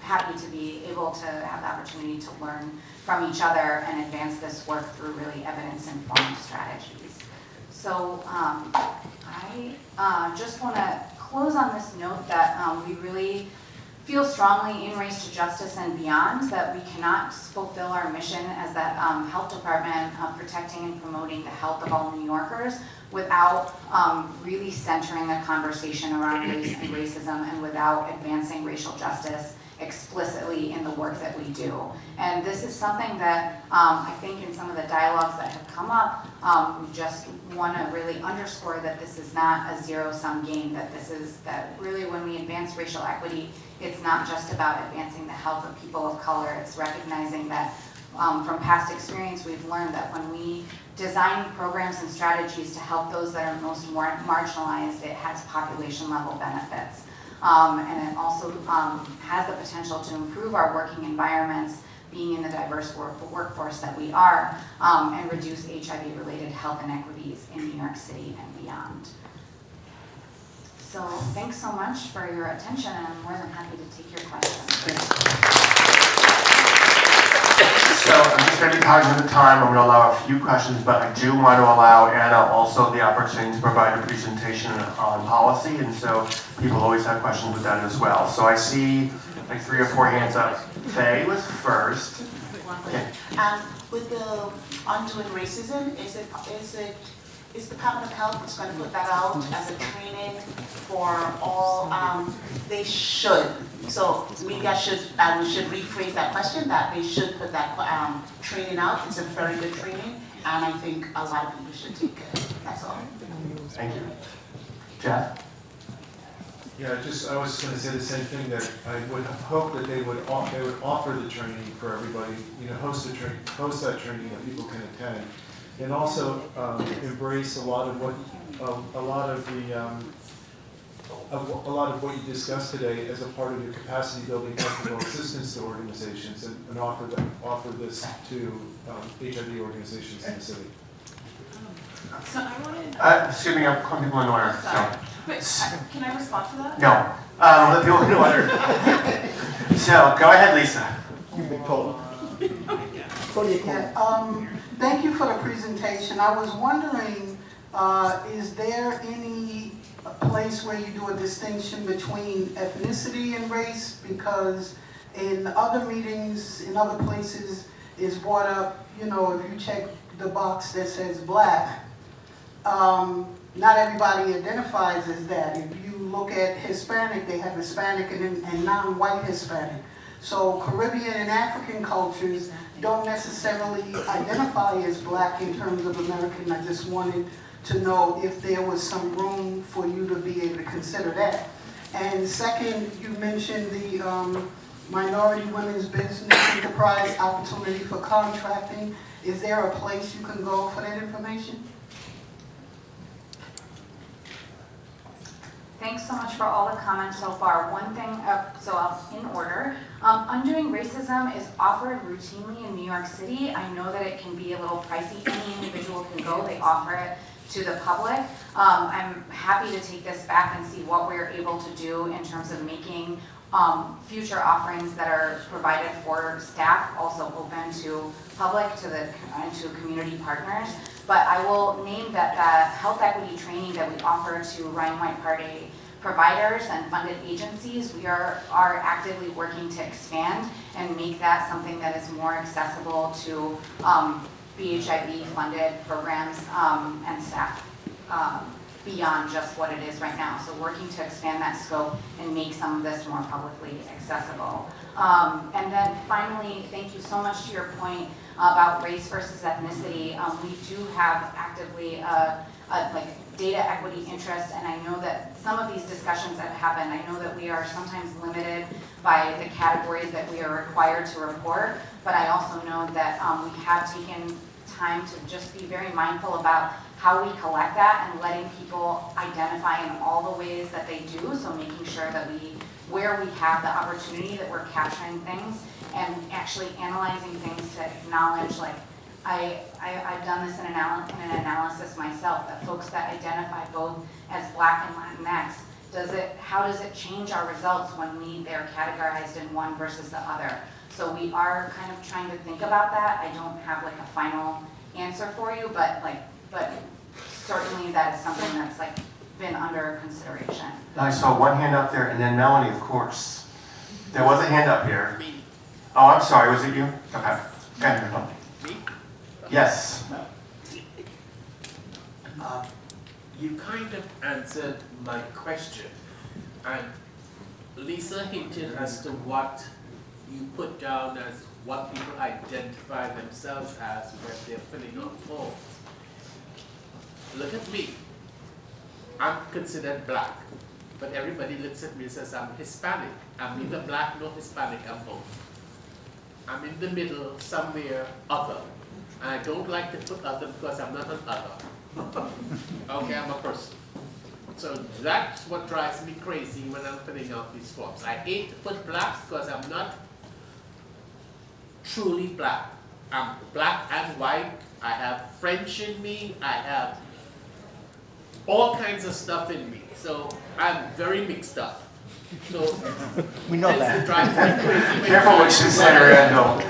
happy to be able to have the opportunity to learn from each other and advance this work through really evidence-informed strategies. So I just want to close on this note that we really feel strongly in Race to Justice and beyond that we cannot fulfill our mission as that health department protecting and promoting the health of all New Yorkers without really centering the conversation around race and racism, and without advancing racial justice explicitly in the work that we do. And this is something that I think in some of the dialogues that have come up, we just want to really underscore that this is not a zero-sum game, that really when we advance racial equity, it's not just about advancing the health of people of color. It's recognizing that from past experience, we've learned that when we design programs and strategies to help those that are most marginalized, it has population level benefits. And it also has the potential to improve our working environments, being in the diverse workforce that we are, and reduce HIV-related health inequities in New York City and beyond. So thanks so much for your attention, and I'm more than happy to take your questions. So I'm just going to be cognizant of time. I'm going to allow a few questions, but I do want to allow Anna also the opportunity to provide a presentation on policy, and so people always have questions with that as well. So I see like 3 or 4 hands up. Faye was first. one Okay. question. With the undoing racism, is the Department of Health is going to put that out as a training for all, they should. So maybe we should rephrase that question, that they should put that training out. It's a very good training, and I think a lot of people should take it. That's all. Thank you. Jeff? Yeah, I was going to say the same thing, that I would hope that they would offer the training for everybody, host that training that people can attend, and also embrace a lot of what you discussed today as a part of your capacity building technical assistance to organizations, and offer this to HIV organizations in the city. So I wanted. Excuse me, I'm calling people in order. So. Wait, can I respond to that? No. Let people in order. So, go ahead, Lisa. Thank you for the presentation. I was wondering, is there any place where you do a distinction between ethnicity and race? Because in other meetings, in other places, it's brought up, if you check the box that says black, not everybody identifies as that. If you look at Hispanic, they have Hispanic and non-white Hispanic. So Caribbean and African cultures don't necessarily identify as black in terms of American. I just wanted to know if there was some room for you to be able to consider that. And second, you mentioned the Minority Women's Business Enterprise Opportunity for Contracting. Is there a place you can go for that information? Thanks so much for all the comments so far. One thing, in order, undoing racism is offered routinely in New York City. I know that it can be a little pricey. Any individual can go. They offer it to the public. I'm happy to take this back and see what we're able to do in terms of making future offerings that are provided for staff also open to public, to community partners. But I will name that the health equity training that we offer to Ryan-White Party providers and funded agencies, we are actively working to expand and make that something that is more accessible to BHIV funded programs and staff beyond just what it is right now. So working to expand that scope and make some of this more publicly accessible. And then finally, thank you so much to your point about race versus ethnicity. We do have actively data equity interest, and I know that some of these discussions that happen, I know that we are sometimes limited by the categories that we are required to report, but I also know that we have taken time to just be very mindful about how we collect that and letting people identify in all the ways that they do, so making sure that where we have the opportunity that we're capturing things and actually analyzing things to acknowledge, I've done this in an analysis myself, that folks that identify both as Black and Latinx, how does it change our results when they're categorized in one versus the other? So we are kind of trying to think about that. I don't have a final answer for you, but certainly that is something that's been under consideration. I saw one hand up there, and then Melanie, of course. There was a hand up here. Oh, I'm sorry, was it you? Okay. Go ahead, Melanie. Me? Yes. You kind of answered my question, and Lisa hinted as to what you put down as what people identify themselves as when they're filling out forms. Look at me. I'm considered Black, but everybody looks at me and says I'm Hispanic. I'm neither Black nor Hispanic, I'm both. I'm in the middle, somewhere other. And I don't like to put other because I'm not an other. Okay, I'm a person. So that's what drives me crazy when I'm filling out these forms. I hate to put Black because I'm not truly Black. I'm Black and white. I have French in me. I have all kinds of stuff in me. So I'm very mixed up. So we know that. Crazy. Careful what you say, Randall.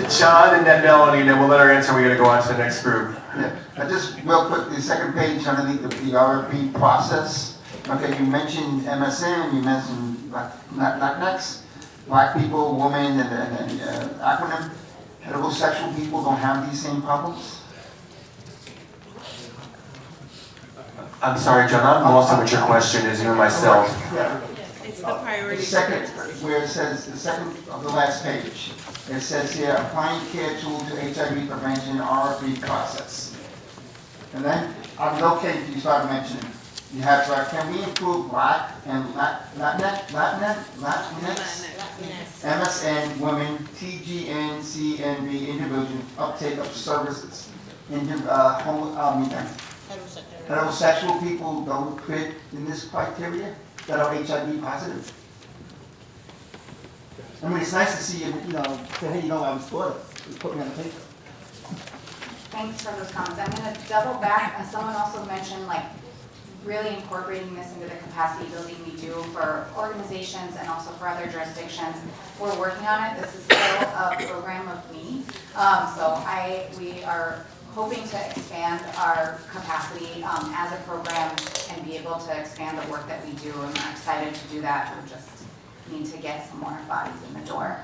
John and then Melanie, and then we'll let her answer. We're going to go on to the next group. Yeah. Just real quick, the second page underneath the RFP process. Okay, you mentioned MSN, you mentioned Latinx. black people, women, and acronym, heterosexual people don't have these same problems? I'm sorry, John, I'm lost on what your question is, even myself. Yeah. It's the priority. The second, where it says, the second of the last page, it says here, applying care tool to HIV prevention RFP process. And then, I was okay if you started mentioning, you have, can we improve Black and Latinx, MSN women, TGN, CNV individual uptake of services? Heterosexual people don't fit in this criteria that are HIV positive. I mean, it's nice to see you, say, hey, I was for it. Just put me on the paper. Thanks for those comments. I'm going to double back, and someone also mentioned really incorporating this into the capacity building we do for organizations and also for other jurisdictions. We're working on it. This is still a program of me. We are hoping to expand our capacity as a program and be able to expand the work that we do, and we're excited to do that. We just need to get some more bodies in the door.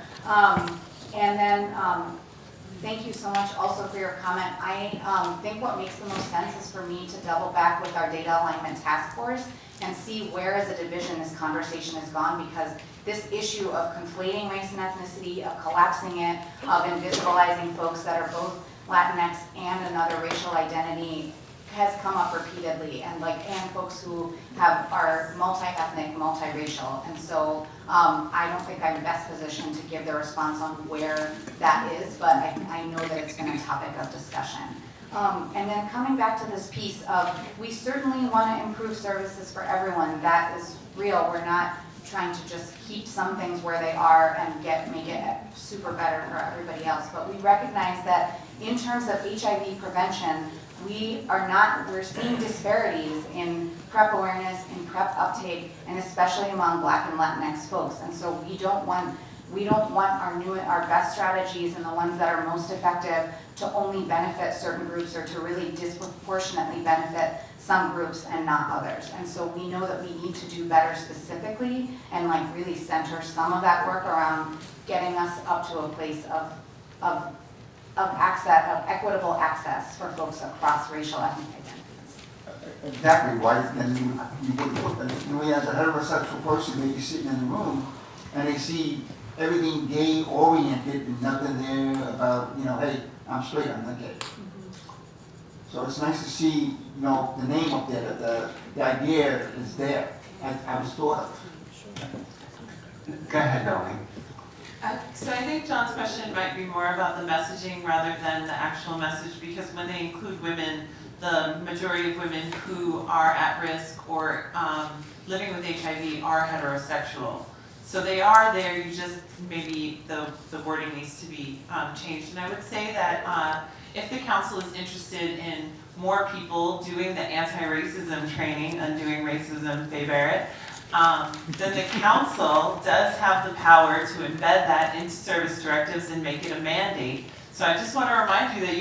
Thank you so much also for your comment. I think what makes the most sense is for me to double back with our data alignment task force and see where as a division this conversation has gone, because this issue of conflating race and ethnicity, of collapsing it, of invisibilizing folks that are both Latinx and another racial identity has come up repeatedly, and folks who are multi-ethnic, multiracial, and so I don't think I'm best positioned to give the response on where that is, but I know that it's been a topic of discussion. And then coming back to this piece of, we certainly want to improve services for everyone. That is real. We're not trying to just keep some things where they are and make it super better for everybody else, but we recognize that in terms of HIV prevention, we're seeing disparities in PrEP awareness, in PrEP uptake, and especially among Black and Latinx folks. And so we don't want our best strategies and the ones that are most effective to only benefit certain groups or to really disproportionately benefit some groups and not others. And so we know that we need to do better specifically and really center some of that work around getting us up to a place of equitable access for folks across racial ethnic identities. Exactly. Why then you would put them, as a heterosexual person, maybe sitting in the room and they see everything gay oriented and nothing there about, hey, I'm straight, I'm not gay. So it's nice to see, the name up there, that the idea is there. I was thought of. Go ahead, Melanie. So I think John's question might be more about the messaging rather than the actual message, because when they include women, the majority of women who are at risk or living with HIV are heterosexual. So they are there, you just, maybe the wording needs to be changed. And I would say that if the council is interested in more people doing the anti-racism training, Undoing Racism, Faye Barrett, then the council does have the power to embed that into service directives and make it a mandate. So I just want to remind you that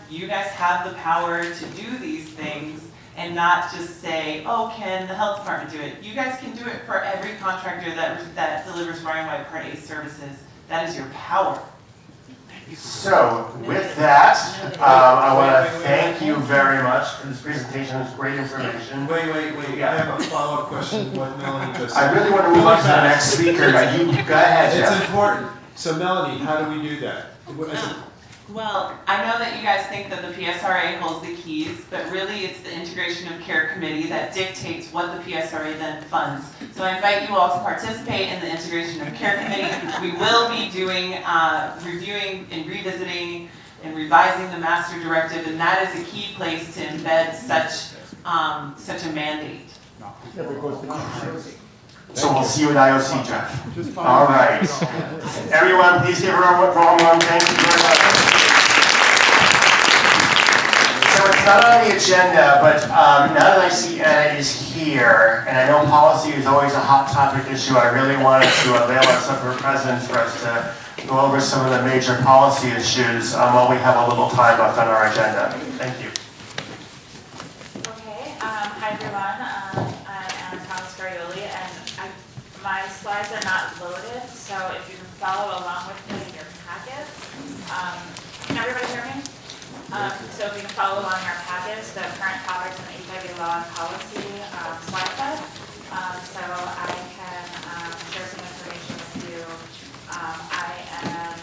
you guys have the power to do these things and not just say, oh, can the health department do it? You guys can do it for every contractor that delivers Ryan White Part A services. That is your power. So, with that, I want to thank you very much for this presentation. It's great information. Wait. Yeah. I have a follow-up question. What Melanie just I really want to move on to the next speaker, but you go ahead, Jeff. It's important. So, Melanie, how do we do that? Well, I know that you guys think that the PSRA holds the keys, but really it's the Integration of Care Committee that dictates what the PSRA then funds. So I invite you all to participate in the Integration of Care Committee. We will be doing, reviewing and revisiting and revising the master directive, and that is a key place to embed such a mandate. So we'll see you at IOC, Jeff. All right. Everyone, please give her a warm thank you very much. So it's not on the agenda, but now that I see Anna is here, and I know policy is always a hot topic issue, I really wanted to avail us of her presence for us to go over some of the major policy issues while we have a little time left on our agenda. Thank you. Okay, hi everyone. I'm Anna Thomas Garioli, and my slides are not loaded, so if you can follow along with me in your packets. Can everybody hear me? So if you can follow along in our packets, the current topics in the HIV law and policy slide set. So I can share some information with you. I am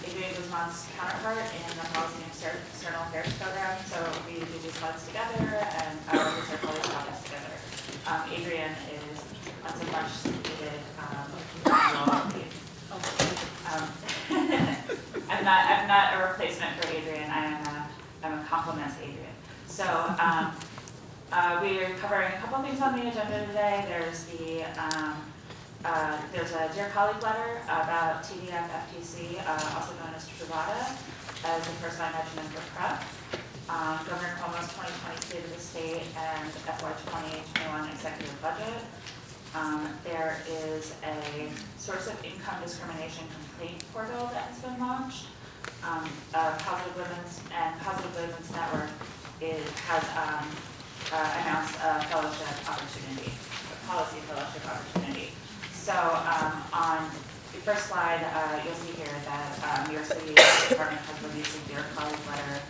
Adrienne Guzman's counterpart in the Policy and External Affairs program, so we do these slides together and we circle these topics together. Adrienne is not so much needed. I'm not a replacement for Adrienne. I'm a complement to Adrienne. So we're covering a couple things on the agenda today. There's a Dear Colleague letter about TDF FTC, also known as Truvada, as the first line regimen for PrEP. Governor Cuomo's 2020 State of the State and FY 2021 executive budget. There is a source of income discrimination complaint portal that has been launched. Positive Women's Network has announced a fellowship opportunity, a policy fellowship opportunity. So on the first slide, you'll see here that New York City Department has released a Dear Colleague letter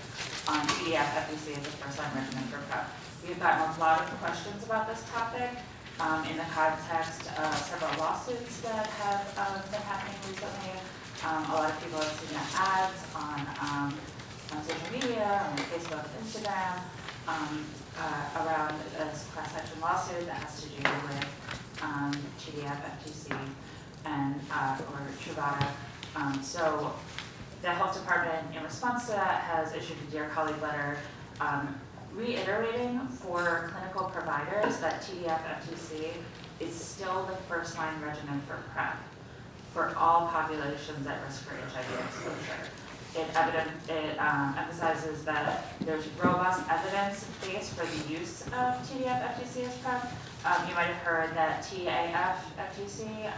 on TDF FTC as a first-line regimen for PrEP. We've gotten a lot of questions about this topic in the context of several lawsuits that have been happening recently. A lot of people have seen the ads on social media, on Facebook, Instagram, around this class action lawsuit that has to do with TDF, FTC, and or Truvada. So the Health Department, in response to that, has issued a Dear Colleague letter reiterating for clinical providers that TDF, FTC is still the first-line regimen for PrEP for all populations at risk for HIV exposure. It emphasizes that there's robust evidence base for the use of TDF, FTC as PrEP. You might have heard that TAF, FTC,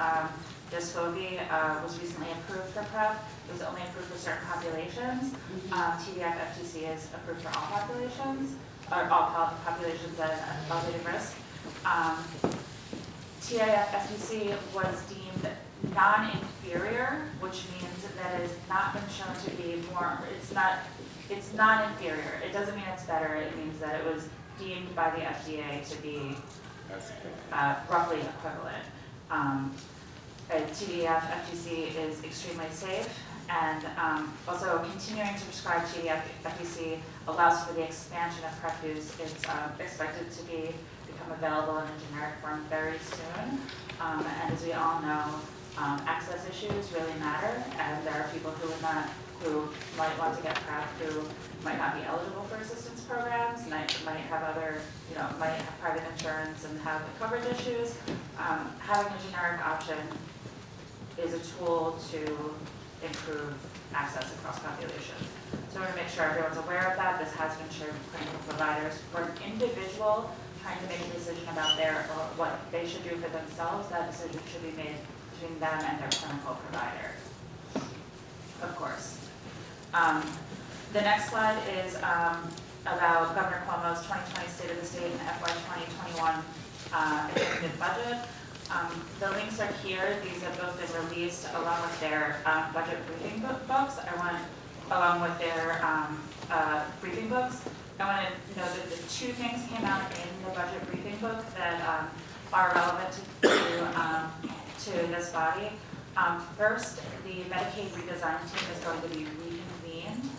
Descovy was recently approved for PrEP. It was only approved for certain populations. TDF, FTC is approved for all populations, or all populations at elevated risk. TAF, FTC was deemed non-inferior, which means that it has not been shown to be more, it's non-inferior. It doesn't mean it's better, it means that it was deemed by the FDA to be roughly equivalent. TDF FTC is extremely safe, and also continuing to prescribe TDF FTC allows for the expansion of PrEP use. It's expected to become available in a generic form very soon, and as we all know, access issues really matter, and there are people who might want to get PrEP who might not be eligible for assistance programs, might have other, might have private insurance and have coverage issues. Having a generic option is a tool to improve access across populations. So I want to make sure everyone's aware of that. This has been shared with clinical providers. For an individual trying to make a decision about what they should do for themselves, that decision should be made between them and their clinical provider, of course. The next slide is about Governor Cuomo's 2020 State of the State and FY 2021 executive budget. The links are here. These have both been released along with their budget briefing books. Along with their briefing books. I want to note that the two things came out in the budget briefing book that are relevant to this body. First, the Medicaid redesign team is going to be reconvened,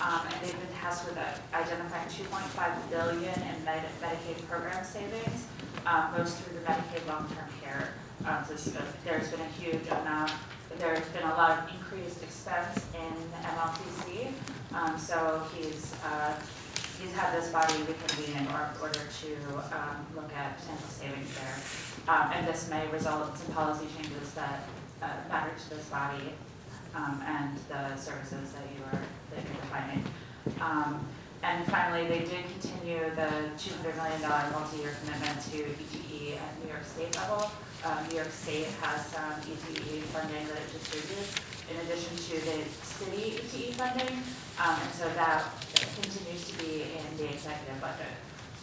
and they've been tasked with identifying $2.5 billion in Medicaid program savings, most through the Medicaid long-term care. There's been a huge amount. There's been a lot of increased expense in MLTC, so he's had this body reconvene in order to look at potential savings there. And this may result in some policy changes that matter to this body and the services that you're defining. And finally, they did continue the $200 million multi-year commitment to ETE at New York State level. New York State has some ETE funding that it distributes in addition to the city ETE funding, and so that continues to be in the executive budget.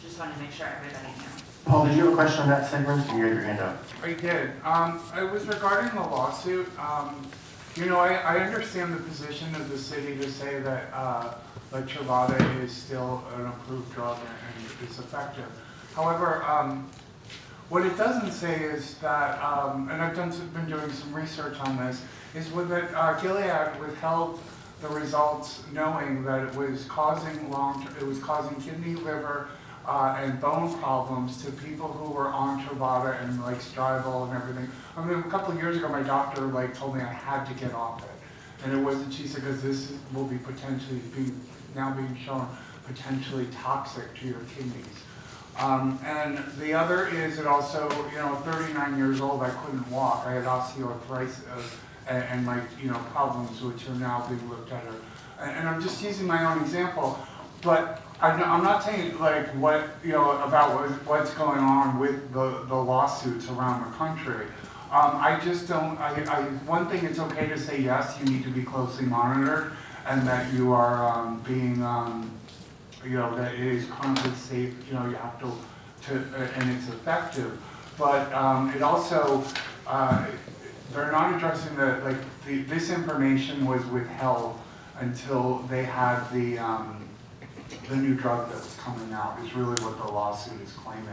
Just want to make sure everybody knew. Paul, did you have a question on that segment? You had your hand up. I did. It was regarding the lawsuit. You know, I understand the position of the city to say that like Truvada is still an approved drug and is effective. However, what it doesn't say is that, and I've been doing some research on this, is that Gilead withheld the results knowing that it was causing kidney, liver, and bone problems to people who were on Truvada and like Strival and everything. I mean, a couple of years ago, my doctor like told me I had to get off it, and it wasn't. She said because this will be potentially now being shown potentially toxic to your kidneys. And the other is it also, you know, 39 years old, I couldn't walk. I had osteoarthritis and my, you know, problems which are now being looked at. And I'm just using my own example, but I'm not saying like what, you know, about what's going on with the lawsuits around the country. I just don't, one thing, it's okay to say yes, you need to be closely monitored and that you are being, you know, that it is currently safe, you know, you have to and it's effective. But it also, they're not addressing this information was withheld until they had the new drug that's coming out, is really what the lawsuit is claiming.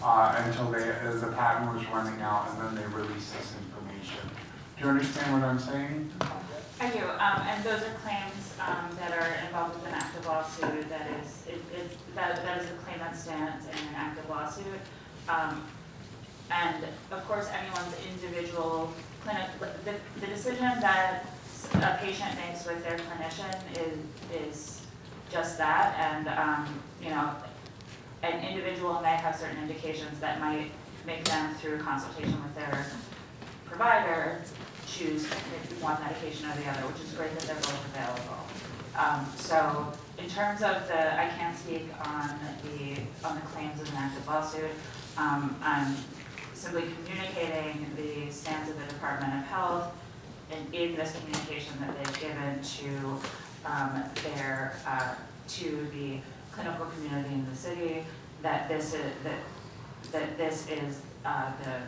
Until the patent was running out and then they released this information. Do you understand what I'm saying? I do, and those are claims that are involved with an active lawsuit. That is a claim that stands in an active lawsuit. And of course, anyone's individual clinic, the decision that a patient makes with their clinician is just that. And you know, an individual may have certain indications that might make them, through consultation with their provider, choose one medication or the other, which is great that they're both available. So in terms of I can't speak on the claims of an active lawsuit. I'm simply communicating the stance of the Department of Health in this communication that they've given to to the clinical community in the city, that this is the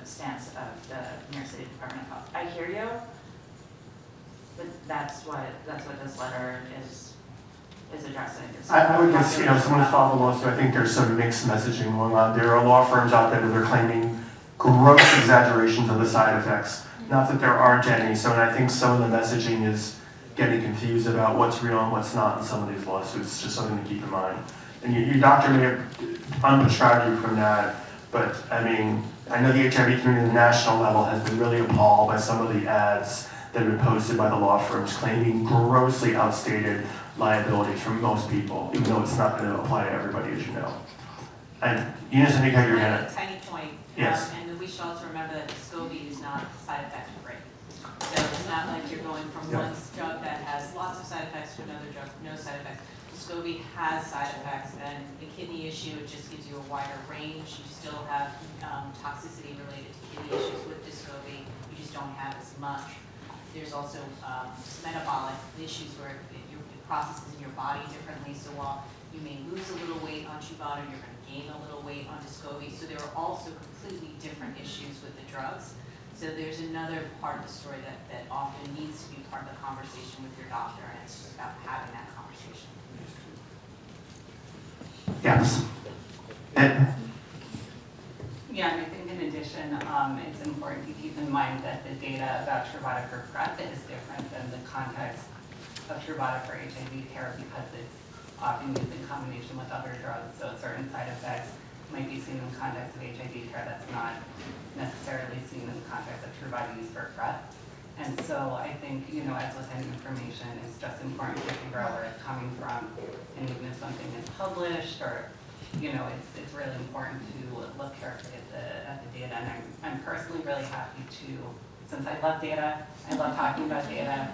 stance of the New York City Department of Health. I hear you, but that's what this letter is addressing. I would guess, you know, someone's filed a lawsuit. I think there's some mixed messaging going on. There are law firms out there that are claiming gross exaggerations of the side effects. Not that there aren't any. So, and I think some of the messaging is getting confused about what's real and what's not in some of these lawsuits. Just something to keep in mind. And your doctor may have unprescribed you from that, but I mean, I know the HIV community at the national level has been really appalled by some of the ads that have been posted by the law firms claiming grossly outstated liabilities for most people, even though it's not going to apply to everybody, as you know. And Eunice, I think you had your hand up. Tiny point. Yes. And we should also remember that Descovy is not side effect free. So it's not like you're going from one drug that has lots of side effects to another drug with no side effects. Descovy has side effects, and the kidney issue, it just gives you a wider range. You still have toxicity related to kidney issues with Descovy. You just don't have as much. There's also metabolic issues where it processes in your body differently. So while you may lose a little weight on Truvada, you're going to gain a little weight on Descovy. So there are also completely different issues with the drugs. So there's another part of the story that often needs to be part of the conversation with your doctor, and it's just about having that conversation. Yes. Yeah, and I think in addition, it's important to keep in mind that the data about Truvada for PrEP is different than the context of Truvada for HIV care, because it's often used in combination with other drugs. So certain side effects might be seen in the context of HIV care that's not necessarily seen in the context of Truvada use for PrEP. And so I think, you know, as with any information, it's just important to figure out where it's coming from. And even if something is published, or, you know, it's really important to look carefully at the data. And I'm personally really happy to, since I love data, I love talking about data,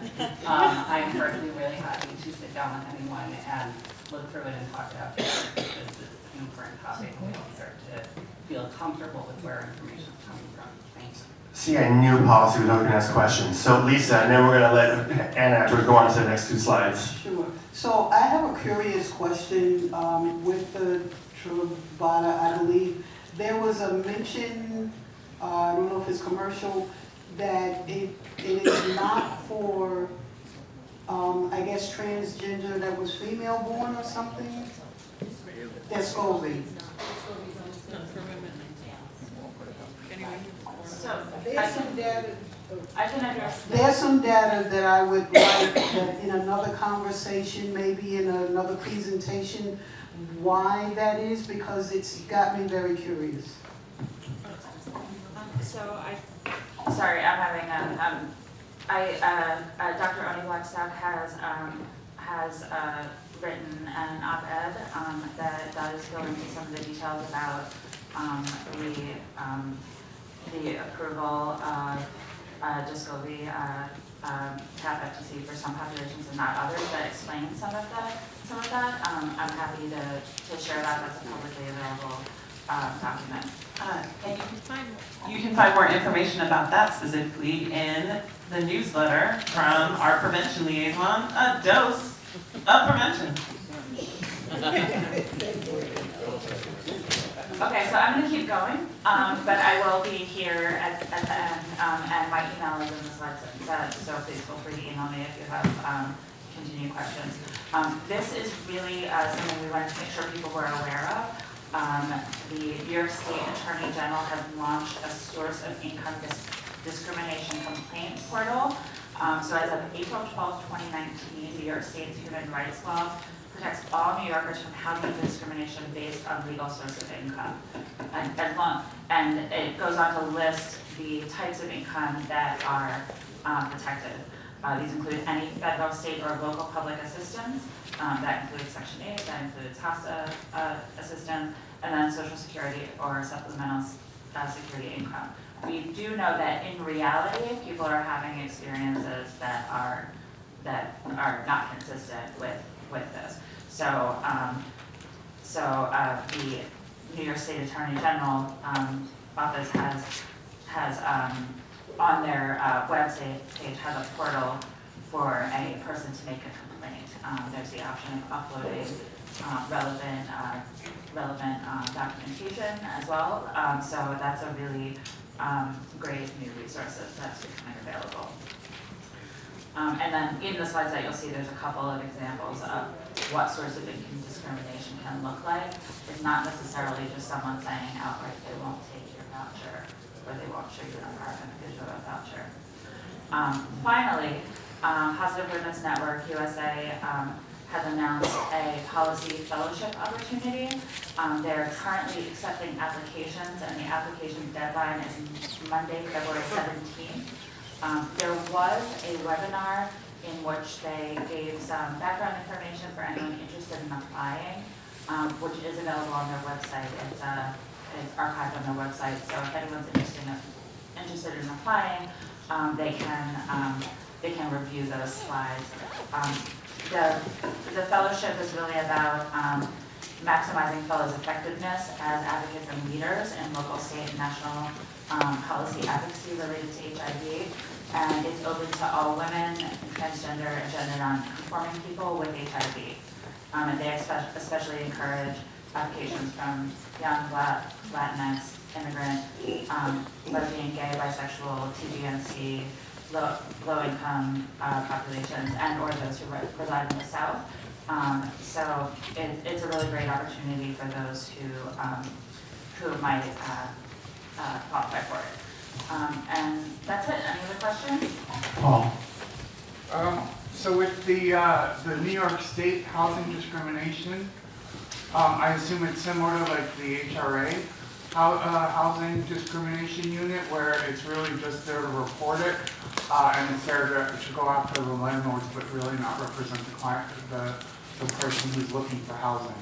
I'm personally really happy to sit down with anyone and look through it and talk about data, because this is an important topic, and we all start to feel comfortable with where information is coming from. Thanks. See, I knew policy was going to ask questions. So Lisa, and then we're going to let Anna afterwards go on to the next two slides. Sure. So I have a curious question with the Truvada. I believe there was a mention, I don't know if it's commercial, that it is not for, I guess transgender that was female born or something? Descovy. So, There's some data. I can address that. There's some data that I would like that in another conversation, maybe in another presentation, why that is, because it's got me very curious. Sorry, I'm having Dr. Oni Blackstock has written an op-ed that does go into some of the details about the approval of Descovy FTC for some populations and not others, that explains some of that. I'm happy to share that. That's a publicly available document. And you can find more information about that specifically in the newsletter from our prevention liaison, A Dose of Prevention. Okay, so I'm going to keep going, but I will be here at the end, and my email is in the slides, so please feel free to email me if you have continued questions. This is really something we wanted to make sure people were aware of. The New York State Attorney General has launched a source of income discrimination complaint portal. So as of April 12, 2019, New York State's human rights law protects all New Yorkers from housing discrimination based on legal source of income. And it goes on to list the types of income that are protected. These include any federal, state, or local public assistance. That includes Section 8, that includes HOSTA assistance, and then Social Security or supplemental security income. We do know that in reality, people are having experiences that are not consistent with this. So, the New York State Attorney General office has on their website page has a portal for a person to make a complaint. There's the option of uploading relevant documentation as well. So that's a really great new resource that's becoming available. And then in the slides that you'll see, there's a couple of examples of what sorts of income discrimination can look like. It's not necessarily just someone saying outright they won't take your voucher or they won't show you an apartment because you have a voucher. Finally, Positive Women's Network USA has announced a policy fellowship opportunity. They're currently accepting applications, and the application deadline is Monday, February 17th. There was a webinar in which they gave some background information for anyone interested in applying, which is available on their website. It's archived on their website, so if anyone's interested in applying, they can review those slides. The fellowship is really about maximizing fellows' effectiveness as advocates and leaders in local, state, and national policy advocacy related to HIV. And it's open to all women, transgender, and gender non-conforming people with HIV. And they especially encourage applications from young, Black, Latinx, immigrant, lesbian, gay, bisexual, TGNC, low-income populations, and or those who reside in the South. So it's a really great opportunity for those who might qualify for it. And that's it. Any other questions? Paul. So with the New York State housing discrimination, I assume it's similar to like the HRA housing discrimination unit, where it's really just there to report it, and it's there to go after the landlords, but really not represent the client, the person who's looking for housing.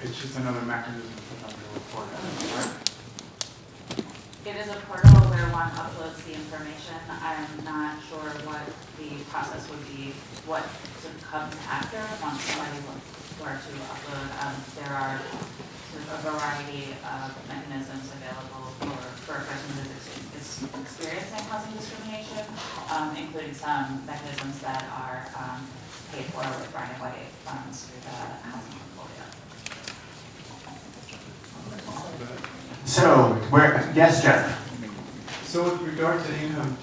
It's just another mechanism for them to report it, right? It is a portal where one uploads the information. I'm not sure what the process would be, what sort of comes after once somebody were to upload. There are sort of a variety of mechanisms available for a person who is experiencing housing discrimination, including some mechanisms that are paid for with runaway funds through the housing portfolio. So, yes, Jeff? So with regard to income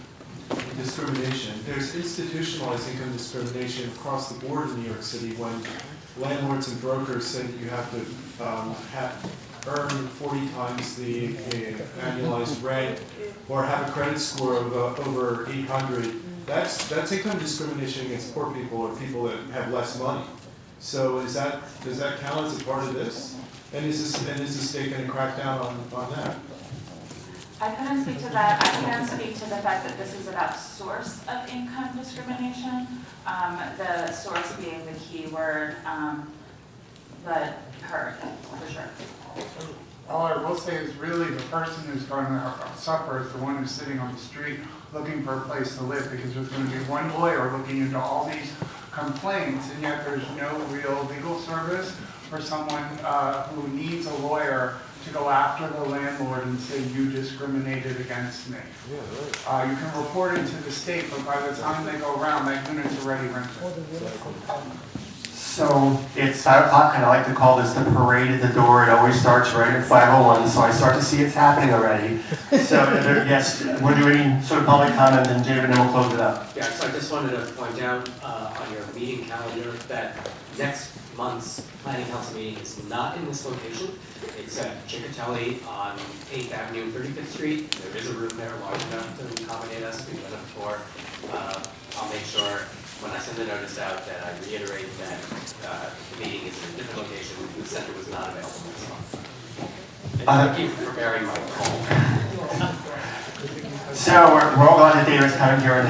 discrimination, there's institutionalized income discrimination across the board in New York City when landlords and brokers say that you have to earn 40 times the annualized rent or have a credit score of over 800. That's income discrimination against poor people or people that have less money. So does that count as a part of this? And is the state going to crack down on that? I couldn't speak to that. I can speak to the fact that this is about source of income discrimination. The source being the key word that hurt, for sure. All I will say is really the person who's going to suffer is the one who's sitting on the street looking for a place to live, because there's going to be one lawyer looking into all these complaints, and yet there's no real legal service for someone who needs a lawyer to go after the landlord and say, you discriminated against me. Yeah, right. You can report it to the state, but by the time they go around, that unit's already rented. So it's 5 o'clock, and I like to call this the parade at the door. It always starts right at 5:01, so I start to see it's happening already. So yes, we'll do any sort of public comment, and David, and then we'll close it up. Yeah, so I just wanted to point out on your meeting calendar that next month's planning council meeting is not in this location. It's at Chickatelli on 8th Avenue and 35th Street. There is a room there large enough to accommodate us. We've done it before. I'll make sure when I send the notice out that I reiterate that the meeting is in a different location. The center was not available this month. And thank you for preparing my call. So we're all glad that David's coming here and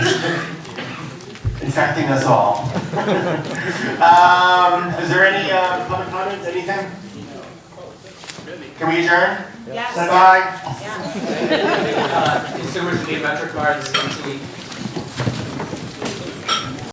infecting us all. Is there any public comments? Anything? Can we adjourn? Yes. Bye. Consumers need metric cards, essentially